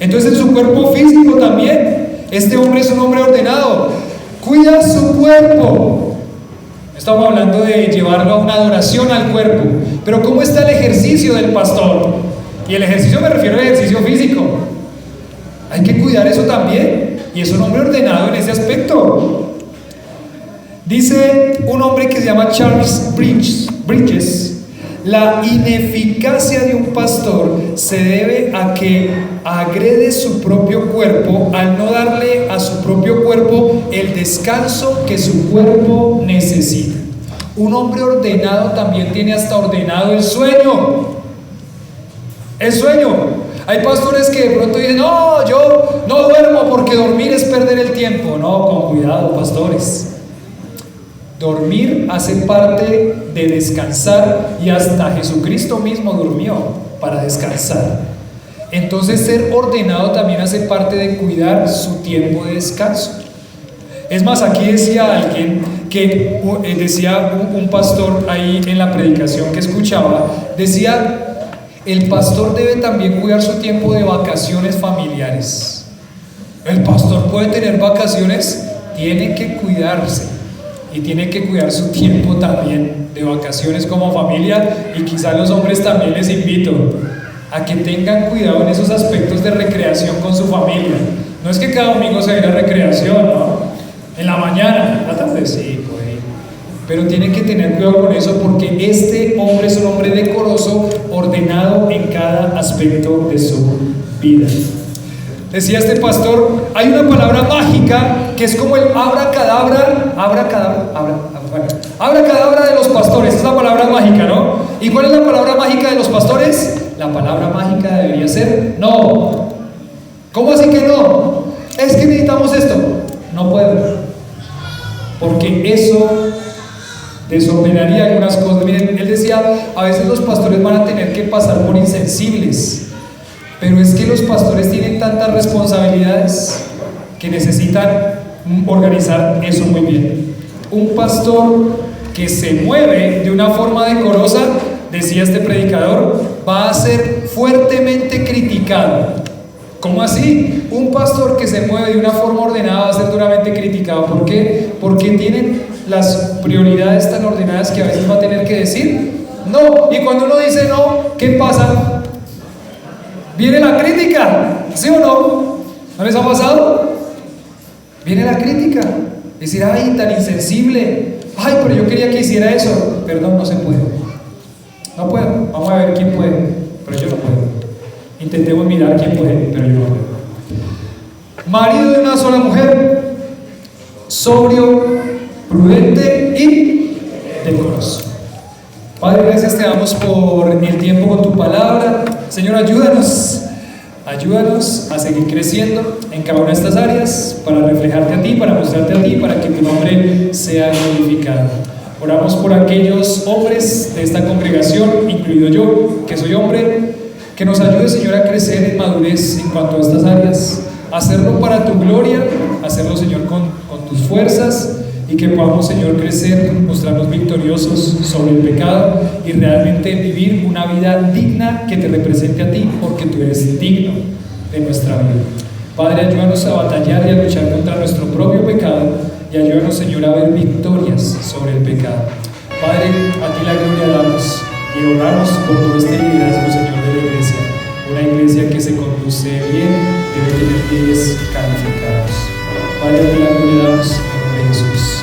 Entonces en su cuerpo físico también. Este hombre es un hombre ordenado. Cuida su cuerpo. Estamos hablando de llevarlo a una adoración al cuerpo. Pero ¿cómo está el ejercicio del pastor? Y el ejercicio me refiero al ejercicio físico. Hay que cuidar eso también. Y es un hombre ordenado en ese aspecto. Dice un hombre que se llama Charles Bridges: la ineficacia de un pastor se debe a que agrede su propio cuerpo al no darle a su propio cuerpo el descanso que su cuerpo necesita. Un hombre ordenado también tiene hasta ordenado el sueño. El sueño. Hay pastores que de pronto dicen, no, yo no duermo porque dormir es perder el tiempo. No, con cuidado, pastores. Dormir hace parte de descansar, y hasta Jesucristo mismo durmió para descansar. Entonces ser ordenado también hace parte de cuidar su tiempo de descanso. Es más, aquí decía alguien que decía un pastor ahí en la predicación que escuchaba, decía: el pastor debe también cuidar su tiempo de vacaciones familiares. El pastor puede tener vacaciones, tiene que cuidarse y tiene que cuidar su tiempo también de vacaciones como familia. Y quizá los hombres también les invito a que tengan cuidado en esos aspectos de recreación con su familia. No es que cada domingo se vaya a recreación, ¿no? En la mañana, la tarde sí, por ahí. Pero tiene que tener cuidado con eso, porque este hombre es un hombre decoroso, ordenado en cada aspecto de su vida. Decía este pastor, hay una palabra mágica que es como el abracadabra de los pastores. Es la palabra mágica, ¿no? ¿Y cuál es la palabra mágica de los pastores? La palabra mágica debería ser no. ¿Cómo así que no? Es que necesitamos esto. No puedo, porque eso desordenaría algunas cosas. Miren, él decía, a veces los pastores van a tener que pasar por insensibles, pero es que los pastores tienen tantas responsabilidades que necesitan organizar eso muy bien. Un pastor que se mueve de una forma decorosa, decía este predicador, va a ser fuertemente criticado. ¿Cómo así? Un pastor que se mueve de una forma ordenada va a ser duramente criticado. ¿Por qué? Porque tienen las prioridades tan ordenadas que a veces va a tener que decir no. Y cuando uno dice no, ¿qué pasa? Viene la crítica, ¿sí o no? ¿No les ha pasado? Viene la crítica. Decir, ay, tan insensible. Ay, pero yo quería que hiciera eso. Perdón, no se puede. No puedo. Vamos a ver quién puede. Pero yo no puedo. Intentemos mirar quién puede, pero yo no puedo. Marido de una sola mujer, sobrio, prudente y decoroso. Padre, gracias te damos por el tiempo con tu palabra. Señor, ayúdanos a seguir creciendo en cada una de estas áreas, para reflejarte a ti, para mostrarte a ti, para que tu nombre sea glorificado. Oramos por aquellos hombres de esta congregación, incluido yo, que soy hombre, que nos ayude, Señor, a crecer en madurez en cuanto a estas áreas, hacerlo para tu gloria, hacerlo, Señor, con tus fuerzas, y que podamos, Señor, crecer, mostrarnos victoriosos sobre el pecado y realmente vivir una vida digna que te represente a ti, porque tú eres digno de nuestra vida. Padre, ayúdanos a batallar y a luchar contra nuestro propio pecado, y ayúdanos, Señor, a ver victorias sobre el pecado. Padre, a ti la gloria damos y oramos por todo este liderazgo, Señor, de la iglesia. Una iglesia que se conduce bien debe tener pies calificados. Padre, a ti la gloria damos en el nombre de Jesús.